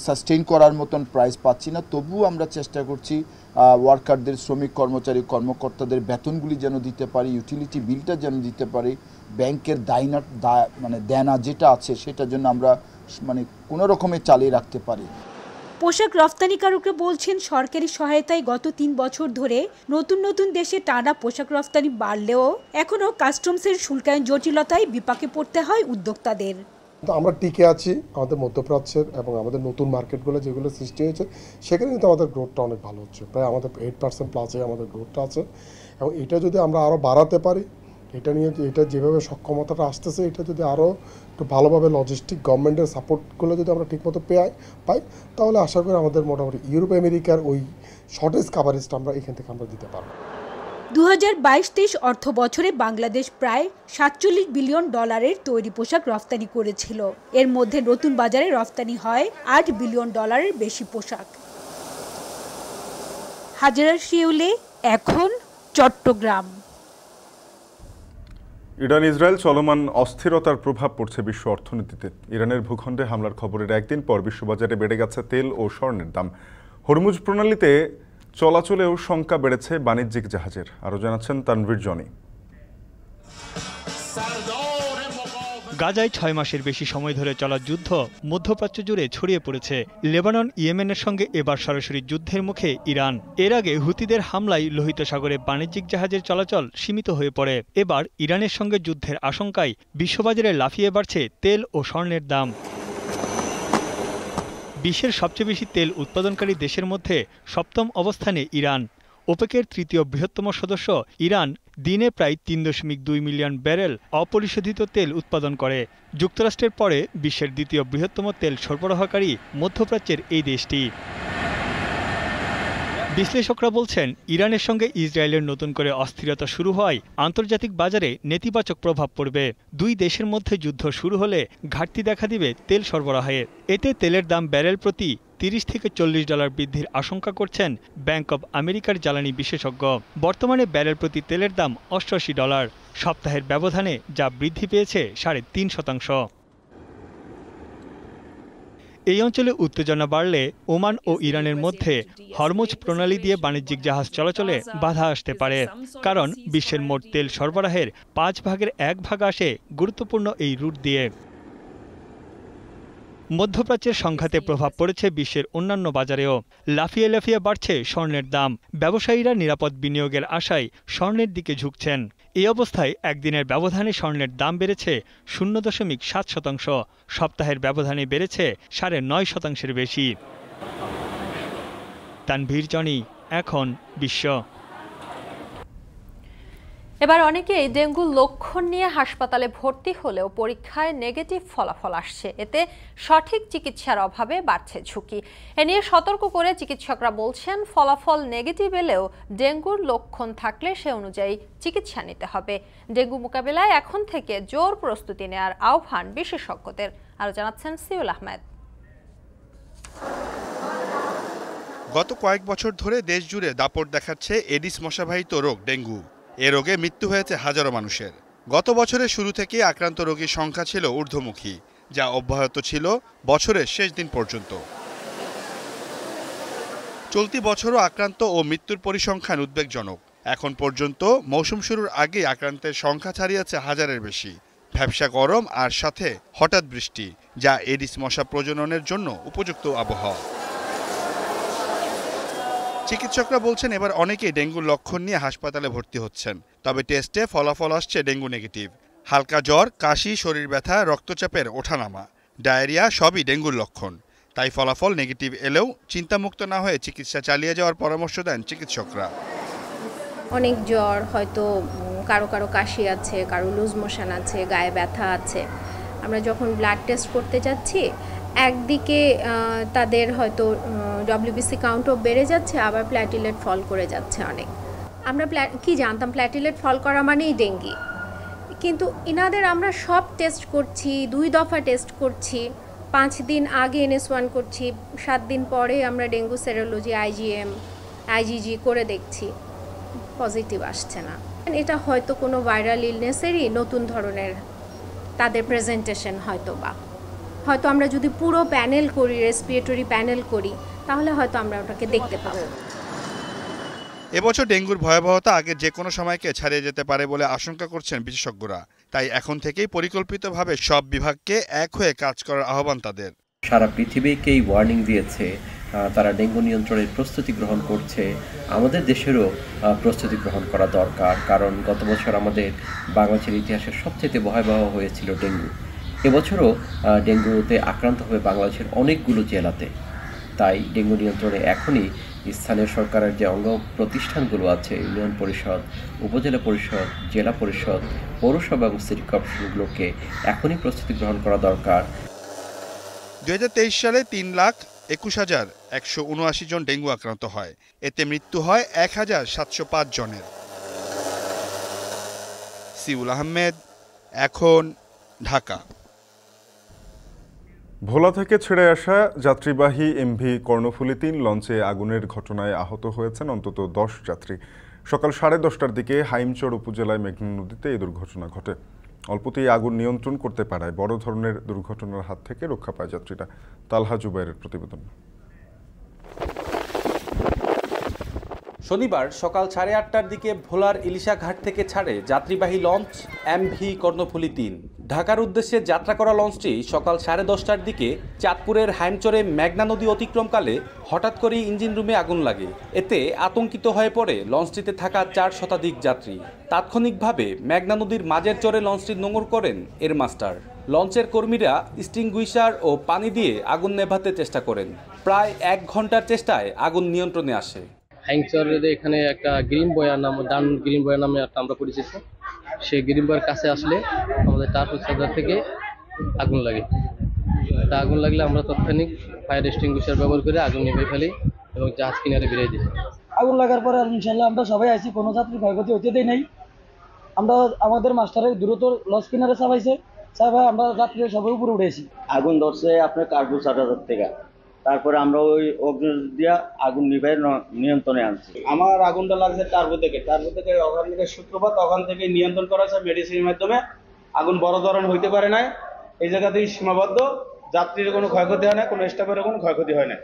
সাস্টেইন করার মতন প্রাইস পাচ্ছি না, তবুও আমরা চেষ্টা করছি ওয়ার্কারদের, শ্রমিক কর্মচারী কর্মকর্তাদের বেতনগুলি যেন দিতে পারি, ইউটিলিটি বিলটা যেন দিতে পারি, ব্যাংকের দেনা যেটা আছে সেটা যেন আমরা কোনো রকমে চালিয়ে রাখতে পারি। পোশাক রফতানিকারকরা বলছেন, সরকারি সহায়তায় গত 3 বছর ধরে নতুন নতুন দেশে টানা পোশাক রফতানি বাড়লেও এখনও কাস্টমসের শুল্কায়ন জটিলতায় বিপাকে পড়তে হয় উদ্যোক্তাদের। আমরা টিকে আছি আমাদের মধ্যপ্রাচ্যের এবং আমাদের নতুন মার্কেটগুলো যেগুলো সৃষ্টি হয়েছে, সেখানে কিন্তু আমাদের গ্রোথটা অনেক ভালো হচ্ছে। প্রায় আমাদের 8% প্লাসে আমাদের গ্রোথটা আছে, এবং এটা যদি আমরা আরও বাড়াতে পারি, এটা যেভাবে সক্ষমতাটা আসতেছে, এটা যদি আরও একটু ভালোভাবে লজিস্টিক গভর্নমেন্টের সাপোর্টগুলো যদি আমরা ঠিকমতো পাই, তাহলে আশা করি আমাদের মোটামুটি ইউরোপ আমেরিকার ওই শর্টেজ কাভারেজটা আমরা এখান থেকে আমরা দিতে পারবো। 2022-23 অর্থ বছরে বাংলাদেশ প্রায় $47 বিলিয়ন তৈরি পোশাক রফতানি করেছিল। এর মধ্যে নতুন বাজারে রফতানি হয় $8 বিলিয়ন বেশি পোশাক। হাজেরা শিউলি, এখন, চট্টগ্রাম। ইরান ইসরায়েল চলমান অস্থিরতার প্রভাব পড়ছে বিশ্ব অর্থনীতিতে। ইরানের ভূখণ্ডে হামলার খবরের একদিন পর বিশ্ববাজারে বেড়ে গেছে তেল ও স্বর্ণের দাম। হরমুজ প্রণালীতে চলাচলেও শঙ্কা বেড়েছে বাণিজ্যিক জাহাজের। আরও জানাচ্ছেন তানভীর জনি। গাজায় 6 মাসের বেশি সময় ধরে চলা যুদ্ধ মধ্যপ্রাচ্য জুড়ে ছড়িয়ে পড়েছে। লেবানন, ইয়েমেনের সঙ্গে এবার সরাসরি যুদ্ধের মুখে ইরান। এর আগে হুতিদের হামলায় লোহিত সাগরে বাণিজ্যিক জাহাজের চলাচল সীমিত হয়ে পড়ে। এবার ইরানের সঙ্গে যুদ্ধের আশঙ্কায় বিশ্ববাজারে লাফিয়ে বাড়ছে তেল ও স্বর্ণের দাম। বিশ্বের সবচেয়ে বেশি তেল উৎপাদনকারী দেশের মধ্যে 7ম অবস্থানে ইরান। ওপেকের 3য় বৃহত্তম সদস্য ইরান দিনে প্রায় 3.2 মিলিয়ন ব্যারেল অপরিশোধিত তেল উৎপাদন করে। যুক্তরাষ্ট্রের পরে বিশ্বের 2য় বৃহত্তম তেল সরবরাহকারী মধ্যপ্রাচ্যের এই দেশটি। বিশ্লেষকরা বলছেন, ইরানের সঙ্গে ইসরায়েলের নতুন করে অস্থিরতা শুরু হওয়ায় আন্তর্জাতিক বাজারে নেতিবাচক প্রভাব পড়বে। দুই দেশের মধ্যে যুদ্ধ শুরু হলে ঘাটতি দেখা দিবে তেল সরবরাহে। এতে তেলের দাম ব্যারেল প্রতি $30 থেকে $40 বৃদ্ধির আশঙ্কা করছেন ব্যাংক অব আমেরিকার জ্বালানি বিশেষজ্ঞ। বর্তমানে ব্যারেল প্রতি তেলের দাম $88। সপ্তাহের ব্যবধানে যা বৃদ্ধি পেয়েছে 3.5%। এই অঞ্চলে উত্তেজনা বাড়লে ওমান ও ইরানের মধ্যে হরমুজ প্রণালী দিয়ে বাণিজ্যিক জাহাজ চলাচলে বাধা আসতে পারে, কারণ বিশ্বের মোট তেল সরবরাহের 1/5 আসে গুরুত্বপূর্ণ এই রুট দিয়ে। মধ্যপ্রাচ্যের সংঘাতে প্রভাব পড়েছে বিশ্বের অন্যান্য বাজারেও। লাফিয়ে লাফিয়ে বাড়ছে স্বর্ণের দাম। ব্যবসায়ীরা নিরাপদ বিনিয়োগের আশায় স্বর্ণের দিকে ঝুঁকছেন। এই অবস্থায় একদিনের ব্যবধানে স্বর্ণের দাম বেড়েছে 0.7%। সপ্তাহের ব্যবধানে বেড়েছে 9.5%-এর বেশি। তানভীর জনি, এখন বিশ্ব। এবার অনেকেই ডেঙ্গুর লক্ষণ নিয়ে হাসপাতালে ভর্তি হলেও পরীক্ষায় নেগেটিভ ফলাফল আসছে। এতে সঠিক চিকিৎসার অভাবে বাড়ছে ঝুঁকি। এ নিয়ে সতর্ক করে চিকিৎসকরা বলছেন, ফলাফল নেগেটিভ এলেও ডেঙ্গুর লক্ষণ থাকলে সে অনুযায়ী চিকিৎসা নিতে হবে। ডেঙ্গু মোকাবিলায় এখন থেকে জোর প্রস্তুতি নেওয়ার আহ্বান বিশেষজ্ঞদের। আরও জানাচ্ছেন সিউল আহমেদ। গত কয়েক বছর ধরে দেশ জুড়ে দাপট দেখাচ্ছে এডিস মশাবাহিত রোগ ডেঙ্গু। এ রোগে মৃত্যু হয়েছে হাজারো মানুষের। গত বছরের শুরু থেকে আক্রান্ত রোগীর সংখ্যা ছিল ঊর্ধ্বমুখী, যা অব্যাহত ছিল বছরের শেষ দিন পর্যন্ত। চলতি বছরও আক্রান্ত ও মৃত্যুর পরিসংখ্যান উদ্বেগজনক। এখন পর্যন্ত মৌসুম শুরুর আগেই আক্রান্তের সংখ্যা ছাড়িয়েছে হাজারের বেশি। ভ্যাপসা গরম আর সাথে হঠাৎ বৃষ্টি, যা এডিস মশা প্রজননের জন্য উপযুক্ত আবহাওয়া। চিকিৎসকরা বলছেন, এবার অনেকেই ডেঙ্গুর লক্ষণ নিয়ে হাসপাতালে ভর্তি হচ্ছেন। তবে টেস্টে ফলাফল আসছে ডেঙ্গু নেগেটিভ। হালকা জ্বর, কাশি, শরীর ব্যথা, রক্তচাপের ওঠানামা, ডায়রিয়া সবই ডেঙ্গুর লক্ষণ। তাই ফলাফল নেগেটিভ এলেও চিন্তামুক্ত না হয়ে চিকিৎসা চালিয়ে যাওয়ার পরামর্শ দেন চিকিৎসকরা। অনেক জ্বর, হয়তো কারো কারো কাশি আছে, কারো লুজ মোশন আছে, গায়ে ব্যথা আছে। আমরা যখন ব্লাড টেস্ট করতে যাচ্ছি, একদিকে তাদের হয়তো ডব্লিউবিসি কাউন্টও বেড়ে যাচ্ছে, আবার প্ল্যাটিলেট ফল করে যাচ্ছে অনেক। আমরা কি জানতাম প্ল্যাটিলেট ফল করা মানেই ডেঙ্গি, কিন্তু ইনাদের আমরা সব টেস্ট করছি, 2 দফা টেস্ট করছি, 5 দিন আগে NS1 করছি, 7 দিন পরে আমরা ডেঙ্গু সেরোলজি, IgM, IgG করে দেখছি, পজিটিভ আসছে না। এটা হয়তো কোনো ভাইরাল ইলনেসেরই নতুন ধরনের তাদের প্রেজেন্টেশন, হয়তো আমরা যদি পুরো প্যানেল করি, রেসপিরেটরি প্যানেল করি, তাহলে হয়তো আমরা ওটাকে দেখতে পাবো। এবছর ডেঙ্গুর ভয়াবহতা আগের যে কোনো সময়কে ছাড়িয়ে যেতে পারে বলে আশঙ্কা করছেন বিশেষজ্ঞরা। তাই এখন থেকেই পরিকল্পিতভাবে সব বিভাগকে এক হয়ে কাজ করার আহ্বান তাদের। সারা পৃথিবীকেই ওয়ার্নিং দিয়েছে, তারা ডেঙ্গু নিয়ন্ত্রণের প্রস্তুতি গ্রহণ করছে। আমাদের দেশেরও প্রস্তুতি গ্রহণ করা দরকার, কারণ গত বছর আমাদের বাংলাদেশের ইতিহাসের সবচেয়ে ভয়াবহ হয়েছিল ডেঙ্গু। এবছরও ডেঙ্গুতে আক্রান্ত হবে বাংলাদেশের অনেকগুলো জেলাতে। তাই ডেঙ্গু নিয়ন্ত্রণে এখনই স্থানীয় সরকারের যে অঙ্গ প্রতিষ্ঠানগুলো আছে, ইউনিয়ন পরিষদ, উপজেলা পরিষদ, জেলা পরিষদ, পৌরসভা এবং সিটি কর্পোরেশনগুলোকে এখনই প্রস্তুতি গ্রহণ করা দরকার। 2023 সালে 3,21,179 জন ডেঙ্গু আক্রান্ত হয়। এতে মৃত্যু হয় 1,705 জনের। সিউল আহমেদ, এখন, ঢাকা। ভোলা থেকে ছেড়ে আসা যাত্রীবাহী MV কর্ণফুলী 3 লঞ্চে আগুনের ঘটনায় আহত হয়েছেন অন্তত 10 যাত্রী। সকাল 10:30টার দিকে হাইমচর উপজেলায় মেঘনা নদীতে এই দুর্ঘটনা ঘটে। অল্পতেই আগুন নিয়ন্ত্রণ করতে পারায় বড় ধরনের দুর্ঘটনার হাত থেকে রক্ষা পায় যাত্রীরা। তালহা জুবাইরের প্রতিবেদন। শনিবার সকাল 8:30টার দিকে ভোলার ইলিশা ঘাট থেকে ছাড়ে যাত্রীবাহী লঞ্চ MV কর্ণফুলী 3। ঢাকার উদ্দেশ্যে যাত্রা করা লঞ্চটি সকাল 10:30টার দিকে চাঁদপুরের হাইমচরে মেঘনা নদী অতিক্রমকালে হঠাৎ করেই ইঞ্জিন রুমে আগুন লাগে। এতে আতঙ্কিত হয়ে পড়ে লঞ্চটিতে থাকা 4 শতাধিক যাত্রী। তাৎক্ষণিকভাবে মেঘনা নদীর মাঝের চরে লঞ্চটি নোঙর করেন এর মাস্টার। লঞ্চের কর্মীরা স্টিংগুইশার ও পানি দিয়ে আগুন নেভাতে চেষ্টা করেন। প্রায় 1 ঘন্টার চেষ্টায় আগুন নিয়ন্ত্রণে আসে। হ্যাংচরের এখানে একটা গ্রিন বয়ার নাম গ্রিন বয়ার নামে একটা আমরা পরিচিত, সেই গ্রিন বয়ার কাছে আসলে আমাদের টার্পো চার্জার থেকে আগুন লাগে। তা আগুন লাগলে আমরা তাৎক্ষণিক ফায়ার এক্সটিংগুইশার ব্যবহার করে আগুন নিভে ফেলি এবং জাহাজ কিনারে বেরিয়ে দিই। আগুন লাগার পরে ইনশাল্লাহ আমরা সবাই আইছি, কোনো যাত্রী ক্ষয়ক্ষতি হতে দেয় নাই। আমরা আমাদের মাস্টারের দ্রুত লঞ্চ কিনারে চাপাইছে, চাপাই আমরা যাত্রীরা সবাই উপরে উঠেছি। আগুন ধরছে আপনার টার্পো চার্জার থেকে, তারপরে আমরা ওই অগ্নি দিয়া আগুন নিভাই নিয়ন্ত্রণে আনছি। আমার আগুনটা লাগছে টার্বো থেকে ওখান থেকে সূত্রপাত, ওখান থেকে নিয়ন্ত্রণ করা হয়েছে মেডিসিনের মাধ্যমে। আগুন বড় ধরনের হইতে পারে না, এই জায়গাতেই সীমাবদ্ধ। যাত্রীর কোনো ক্ষয়ক্ষতি হয় না, কোনো স্টাফের কোনো ক্ষয়ক্ষতি হয় না।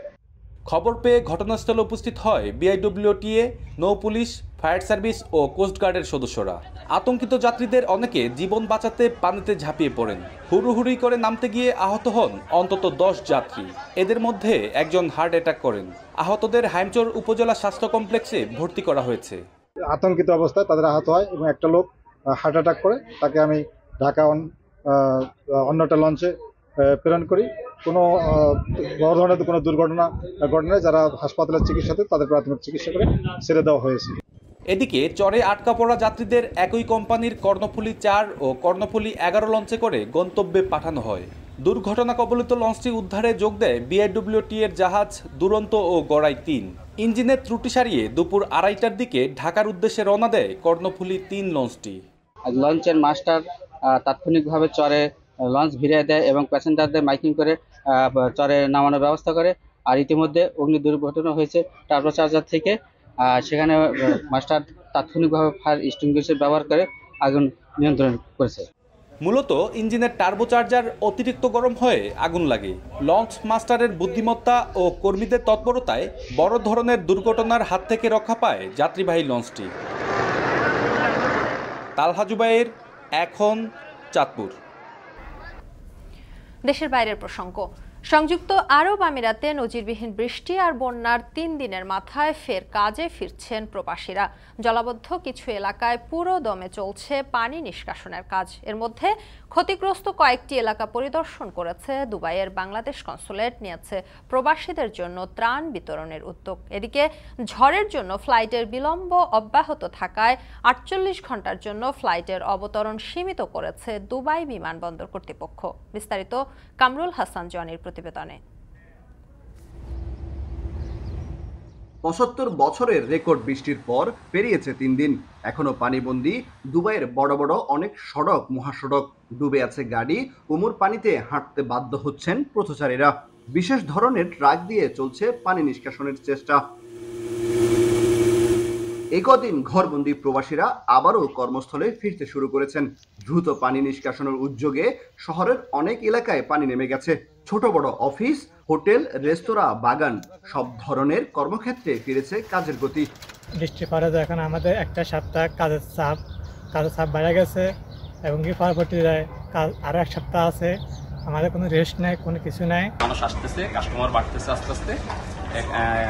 খবর পেয়ে ঘটনাস্থলে উপস্থিত হয় BIWTA, নৌ পুলিশ, ফায়ার সার্ভিস ও কোস্টগার্ডের সদস্যরা। আতঙ্কিত যাত্রীদের অনেকে জীবন বাঁচাতে পানিতে ঝাঁপিয়ে পড়েন। হুড়ুহুড়ি করে নামতে গিয়ে আহত হন অন্তত 10 যাত্রী। এদের মধ্যে একজন হার্ট অ্যাটাক করেন। আহতদের হাইমচর উপজেলা স্বাস্থ্য কমপ্লেক্সে ভর্তি করা হয়েছে। আতঙ্কিত অবস্থায় তাদের আহত হয় এবং একটা লোক হার্ট অ্যাটাক করে, তাকে আমি ঢাকা অন্যটা লঞ্চে প্রেরণ করি। কোনো বড় ধরনের কোনো দুর্ঘটনা ঘটনায় যারা হাসপাতালের চিকিৎসাতে তাদের প্রাথমিক চিকিৎসা করে ছেড়ে দেওয়া হয়েছে। এদিকে চরে আটকা পড়া যাত্রীদের একই কোম্পানির কর্ণফুলী 4 ও কর্ণফুলী 11 লঞ্চে করে গন্তব্যে পাঠানো হয়। দুর্ঘটনা কবলিত লঞ্চটি উদ্ধারে যোগ দেয় BIWTA এর জাহাজ দুরন্ত ও গড়াই 3। ইঞ্জিনের ত্রুটি সারিয়ে দুপুর 2:30টার দিকে ঢাকার উদ্দেশ্যে রওনা দেয় কর্ণফুলী 3 লঞ্চটি। লঞ্চের মাস্টার তাৎক্ষণিকভাবে চরে লঞ্চ ভিড়িয়ে দেয় এবং প্যাসেঞ্জারদের মাইকিং করে চরে নামানোর ব্যবস্থা করে। আর ইতিমধ্যে অগ্নি দুর্ঘটনা হয়েছে টার্বো চার্জার থেকে, সেখানে মাস্টার তাৎক্ষণিকভাবে ফায়ার এক্সটিংগুইশার ব্যবহার করে আগুন নিয়ন্ত্রণ করেছে। মূলত ইঞ্জিনের টার্বো চার্জার অতিরিক্ত গরম হয়ে আগুন লাগে। লঞ্চ মাস্টারের বুদ্ধিমত্তা ও কর্মীদের তৎপরতায় বড় ধরনের দুর্ঘটনার হাত থেকে রক্ষা পায় যাত্রীবাহী লঞ্চটি। তালহা জুবাইর, এখন, চাঁদপুর। দেশের বাইরের প্রসঙ্গ। সংযুক্ত আরব আমিরাতে নজিরবিহীন বৃষ্টি আর বন্যার 3 দিনের মাথায় ফের কাজে ফিরছেন প্রবাসীরা। জলাবদ্ধ কিছু এলাকায় পুরো দমে চলছে পানি নিষ্কাশনের কাজ। এর মধ্যে ক্ষতিগ্রস্ত কয়েকটি এলাকা পরিদর্শন করেছে দুবাইয়ের বাংলাদেশ কনসুলেট, নিয়েছে প্রবাসীদের জন্য ত্রাণ বিতরণের উদ্যোগ। এদিকে ঝড়ের জন্য ফ্লাইটের বিলম্ব অব্যাহত থাকায় 48 ঘন্টার জন্য ফ্লাইটের অবতরণ সীমিত করেছে দুবাই বিমানবন্দর কর্তৃপক্ষ। বিস্তারিত কামরুল হাসান জনির প্রতিবেদনে। 75 বছরের রেকর্ড বৃষ্টির পর পেরিয়েছে 3 দিন, এখনো পানিবন্দী দুবাইয়ের বড় বড় অনেক সড়ক মহাসড়ক। ডুবে আছে গাড়ি, কোমর পানিতে হাঁটতে বাধ্য হচ্ছেন পথচারীরা। বিশেষ ধরনের ট্রাক দিয়ে চলছে পানি নিষ্কাশনের চেষ্টা। এই কদিন ঘরবন্দি প্রবাসীরা আবারও কর্মস্থলে ফিরতে শুরু করেছেন। দ্রুত পানি নিষ্কাশনের উদ্যোগে শহরের অনেক এলাকায় পানি নেমে গেছে। ছোট বড় অফিস, হোটেল, রেস্তোরাঁ, বাগান সব ধরনের কর্মক্ষেত্রে ফিরেছে কাজের গতি। বৃষ্টির পরে এখন আমাদের একটা সপ্তাহ কাজের চাপ বেড়ে গেছে এবং কি পরবর্তী আরো 1 সপ্তাহ আছে, আমাদের কোনো রেস্ট নেই, কোনো কিছু নেই। মানুষ আসতেছে, কাস্টমার বাড়তেছে আস্তে আস্তে,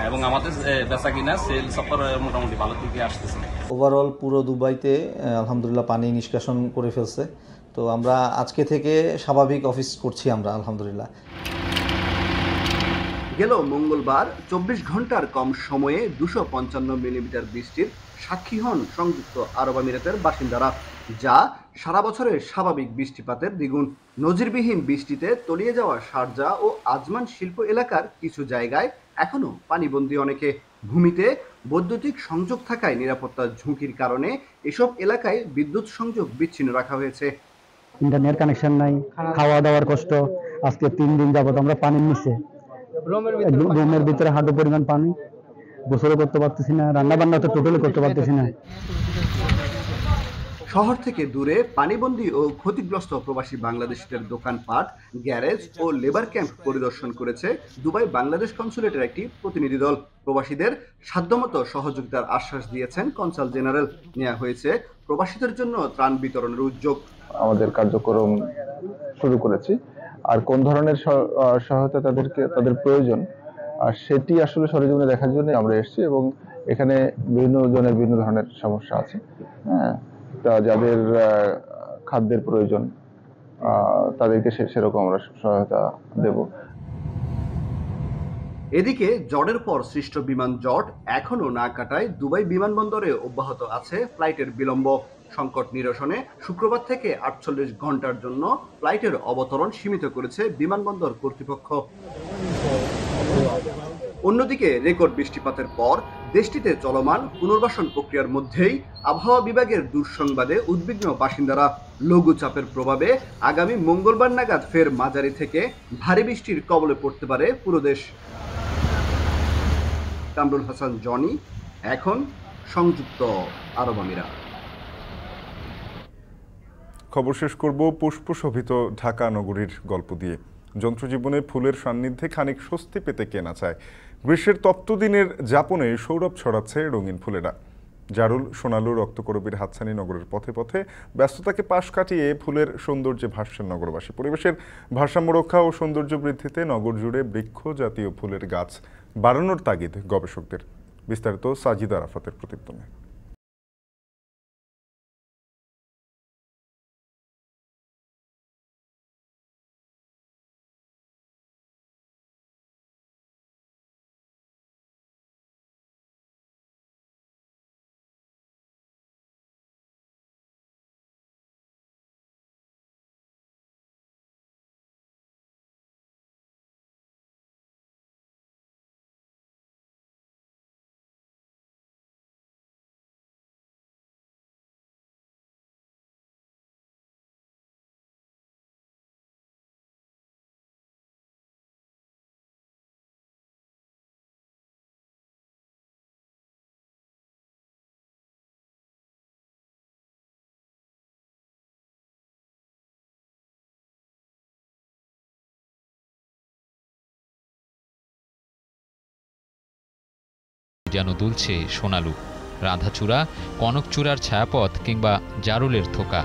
এবং আমাদের বেচা কিনা সেল সফর মোটামুটি ভালো দিকে আসতেছে। ওভারঅল পুরো দুবাইতে আলহামদুলিল্লাহ পানি নিষ্কাশন করে ফেলছে, তো আমরা আজকে থেকে স্বাভাবিক অফিস করছি আমরা আলহামদুলিল্লাহ। গেল মঙ্গলবার 24 ঘন্টার কম সময়ে 255 মিলিমিটার বৃষ্টির সাক্ষী হন সংযুক্ত আরব আমিরাতের বাসিন্দারা, যা সারা বছরের স্বাভাবিক বৃষ্টিপাতের দ্বিগুণ। নজিরবিহীন বৃষ্টিতে তলিয়ে যাওয়া শারজা ও আজমান শিল্প এলাকার কিছু জায়গায় এখনো পানিবন্দী অনেকে। ভূমিতে বৈদ্যুতিক সংযোগ থাকায় নিরাপত্তার ঝুঁকির কারণে এসব এলাকায় বিদ্যুৎ সংযোগ বিচ্ছিন্ন রাখা হয়েছে। ইন্টারনেট কানেকশন নাই, খাওয়া দাওয়ার কষ্ট। আজকে 3 দিন যাবত আমরা পানির নিচে, রুমের ভিতরে হাঁটু পরিমাণ পানি, গোসল করতে পারতেছি না, রান্না বান্না তো টোটালি করতে পারতেছি না। শহর থেকে দূরে পানিবন্দী ও ক্ষতিগ্রস্ত প্রবাসী বাংলাদেশিদের দোকানপাট, গ্যারেজ ও লেবার ক্যাম্প পরিদর্শন করেছে দুবাই বাংলাদেশ কনসুলেটের একটি প্রতিনিধি দল। প্রবাসীদের সাধ্যমতো সহযোগিতার আশ্বাস দিয়েছেন কনসাল জেনারেল। নেওয়া হয়েছে প্রবাসীদের জন্য ত্রাণ বিতরণের উদ্যোগ। আমাদের কার্যক্রম শুরু করেছি, আর কোন ধরনের সহায়তা তাদের প্রয়োজন আর সেটি আসলে সরেজমিনে দেখার জন্য আমরা এসেছি, এবং এখানে বিভিন্ন জনের বিভিন্ন ধরনের সমস্যা আছে। হ্যাঁ, তা যাদের খাদ্যের প্রয়োজন তাদেরকে সেরকম আমরা সহায়তা দেব। এদিকে জটের পর সৃষ্ট বিমান জট এখনো না কাটায় দুবাই বিমানবন্দরে অব্যাহত আছে ফ্লাইটের বিলম্ব। সংকট নিরসনে শুক্রবার থেকে 48 ঘন্টার জন্য ফ্লাইটের অবতরণ সীমিত করেছে বিমানবন্দর কর্তৃপক্ষ। অন্যদিকে রেকর্ড বৃষ্টিপাতের পর দেশটিতে চলমান পুনর্বাসন প্রক্রিয়ার মধ্যেই আবহাওয়া বিভাগের দুঃসংবাদে উদ্বিগ্ন বাসিন্দারা। লঘুচাপের প্রভাবে আগামী মঙ্গলবার নাগাদ ফের মাঝারি থেকে ভারী বৃষ্টির কবলে পড়তে পারে পুরো দেশ। কামরুল হাসান জনি, এখন সংযুক্ত আরব আমিরাত। খবর শেষ করব পুষ্পশোভিত ঢাকা নগরীর গল্প দিয়ে। যন্ত্রজীবনে ফুলের সান্নিধ্যে খানিক স্বস্তি পেতে কেনা চায়। গ্রীষ্মের তপ্ত দিনের যাপনে সৌরভ ছড়াচ্ছে রঙিন ফুলেরা। জারুল, সোনালু, রক্তকরবীর হাতছানি নগরের পথে পথে ব্যস্ততাকে পাশ কাটিয়ে ফুলের সৌন্দর্যে ভাসছেন নগরবাসী। পরিবেশের ভারসাম্য রক্ষা ও সৌন্দর্য বৃদ্ধিতে নগর জুড়ে বৃক্ষ জাতীয় ফুলের গাছ বাড়ানোর তাগিদ গবেষকদের। বিস্তারিত সাজিদা আরাফাতের প্রতিবেদনে। যেন দুলছে সোনালু, রাধাচূড়া, কনকচূড়ার ছায়াপথ কিংবা জারুলের থোকা।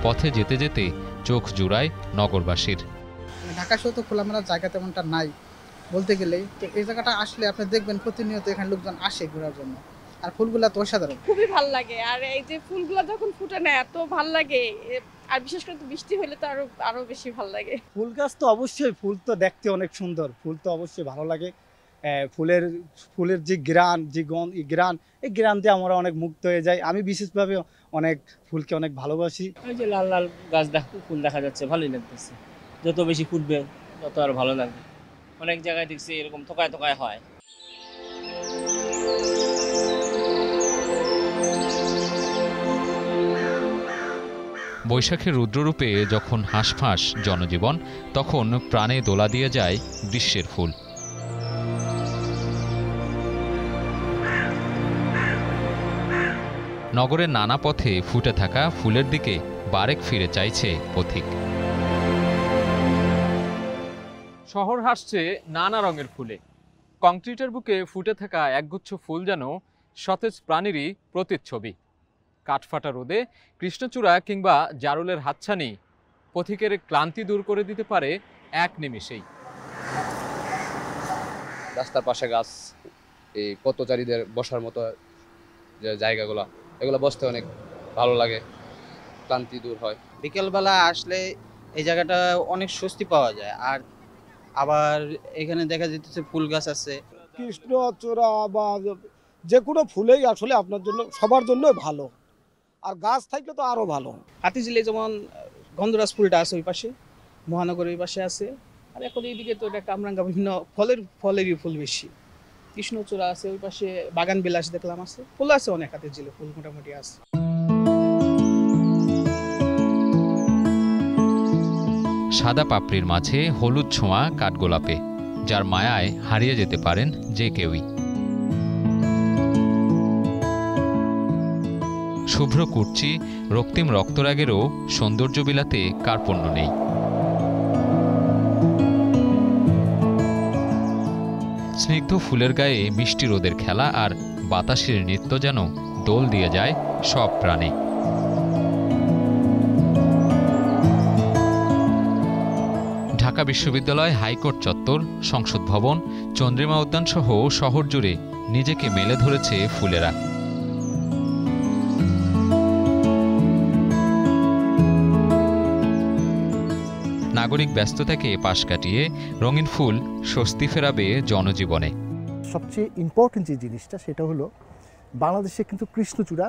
পথে যেতে যেতে চোখ জুড়ায় নগরবাসীর। ঢাকা শহর তো খোলামেলা জায়গা তেমনটা নাই বলতে গেলেই, তো এই জায়গাটা আসলে আপনি দেখবেন প্রতিনিয়ত এখানে লোকজন আসে ঘোরার জন্য। আর ফুলগুলা তো অসাধারণ, খুবই ভালো লাগে। আর এই যে ফুলগুলা যখন ফুটে না এত ভালো লাগে, আর বিশেষ করে তো বৃষ্টি হলে তো আরো বেশি ভালো লাগে। ফুল গাছ তো অবশ্যই, ফুল তো দেখতে অনেক সুন্দর, ফুল তো অবশ্যই ভালো লাগে। ফুলের যে গ্রান, যে গ্রান, এই গ্রান দিয়ে আমরা অনেক মুক্ত হয়ে যাই। আমি বিশেষভাবে অনেক ফুলকে অনেক ভালোবাসি। ওই যে লাল লাল গাছ ফুল দেখা যাচ্ছে, ভালোই লাগতেছে। যত বেশি ফুটবে তত আর ভালো লাগবে। অনেক জায়গায় দেখছি এরকম থোকায় থোকায় হয়। বৈশাখের রুদ্ররূপে যখন হাঁসফাঁস জনজীবন, তখন প্রাণে দোলা দিয়ে যায় গ্রীষ্মের ফুল। নগরের নানা পথে ফুটে থাকা ফুলের দিকে বারেক ফিরে চাইছে পথিক। শহর হাসছে নানা রঙের ফুলে। কংক্রিটের বুকে ফুটে থাকা একগুচ্ছ ফুল যেন সতেজ প্রাণীরই প্রতিচ্ছবি। কাঠফাটা রোদে কৃষ্ণচূড়া কিংবা জারুলের হাতছানি পথিকের ক্লান্তি দূর করে দিতে পারে এক নিমিষেই। রাস্তার পাশে গাছ, এই পথচারীদের বসার মতো যে জায়গাগুলো, এগুলো বসতে অনেক ভালো লাগে, ক্লান্তি দূর হয়। বিকেলবেলা আসলে এই জায়গাটা অনেক স্বস্তি পাওয়া যায়। আর আবার এখানে দেখা যেতেছে ফুল গাছ আছে। কৃষ্ণচূড়া বা যে কোনো ফুলেই আসলে আপনার জন্য, সবার জন্যই ভালো, আর গাছ থাকলে তো আরো ভালো। হাতিঝিলে যেমন গন্ধরাজ ফুলটা আছে ওই পাশে, মহানগর ওই পাশে আছে। আর এখন এইদিকে তো এটা কামরাঙ্গা, বিভিন্ন ফলেরই ফুল বেশি। কৃষ্ণচূড়া আছে ওই পাশে, বাগান বিলাস দেখলাম আছে, ফুল আছে অনেক, হাতিঝিলে ফুল মোটামুটি আছে। সাদা পাপড়ির মাঝে হলুদ ছোঁয়া কাঠগোলাপে, যার মায়ায় হারিয়ে যেতে পারেন যে কেউই। শুভ্র কুর্চি, রক্তিম রক্তরাগেরও সৌন্দর্য বিলাতে কার্পণ্য নেই। স্নিগ্ধ ফুলের গায়ে মিষ্টি রোদের খেলা আর বাতাসের নৃত্য যেন দোল দিয়ে যায় সব প্রাণে। ঢাকা বিশ্ববিদ্যালয়, হাইকোর্ট চত্বর, সংসদ ভবন, চন্দ্রিমা উদ্যান সহ শহর জুড়ে নিজেকে মেলে ধরেছে ফুলেরা। নাগরিক ব্যস্ততাকে পাশ কাটিয়ে রঙিন ফুল স্বস্তি ফেরাবে জনজীবনে। সবচেয়ে ইম্পর্টেন্ট যে জিনিসটা সেটা হলো বাংলাদেশে কিন্তু কৃষ্ণচূড়া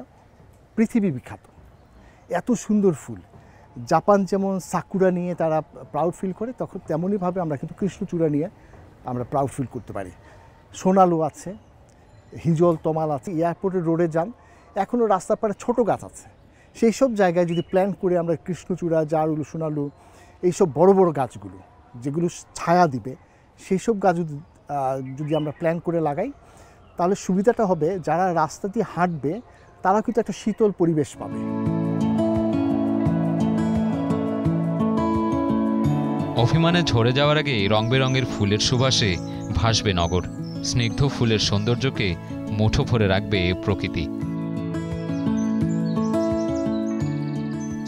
পৃথিবী বিখ্যাত। এত সুন্দর ফুল, জাপান যেমন সাকুরা নিয়ে তারা প্রাউড ফিল করে, তখন তেমনইভাবে আমরা কিন্তু কৃষ্ণচূড়া নিয়ে আমরা প্রাউড ফিল করতে পারি। সোনালু আছে, হিজল, তমাল আছে। এয়ারপোর্টের রোডে যান, এখনও রাস্তার পাড়ে ছোটো গাছ আছে। সেই সব জায়গায় যদি প্ল্যান করে আমরা কৃষ্ণচূড়া, জারুল, সোনালু, এইসব বড় বড় গাছগুলো যেগুলো ছায়া দিবে, সেই সব গাছ যদি আমরা প্ল্যান করে লাগাই, তাহলে সুবিধাটা হবে যারা রাস্তা দিয়ে হাঁটবে তারা কিন্তু একটা শীতল পরিবেশ পাবে। অভিমানে ঝরে যাওয়ার আগে রং বেরঙের ফুলের সুবাসে ভাসবে নগর। স্নিগ্ধ ফুলের সৌন্দর্যকে মুঠো ভরে রাখবে প্রকৃতি।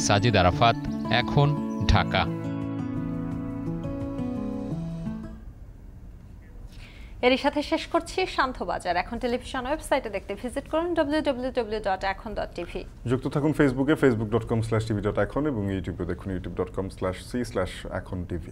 সাজিদ আরাফাত, এখন, ঢাকা। এরই সাথে শেষ করছি শান্ত বাজার। এখন টেলিভিশন ওয়েবসাইটে দেখতে ভিজিট করুন www.ekhon.tv। যুক্ত থাকুন ফেসবুকে facebook.com/tv.ekhon এবং ইউটিউবে দেখুন youtube.com/c/ekhon tv।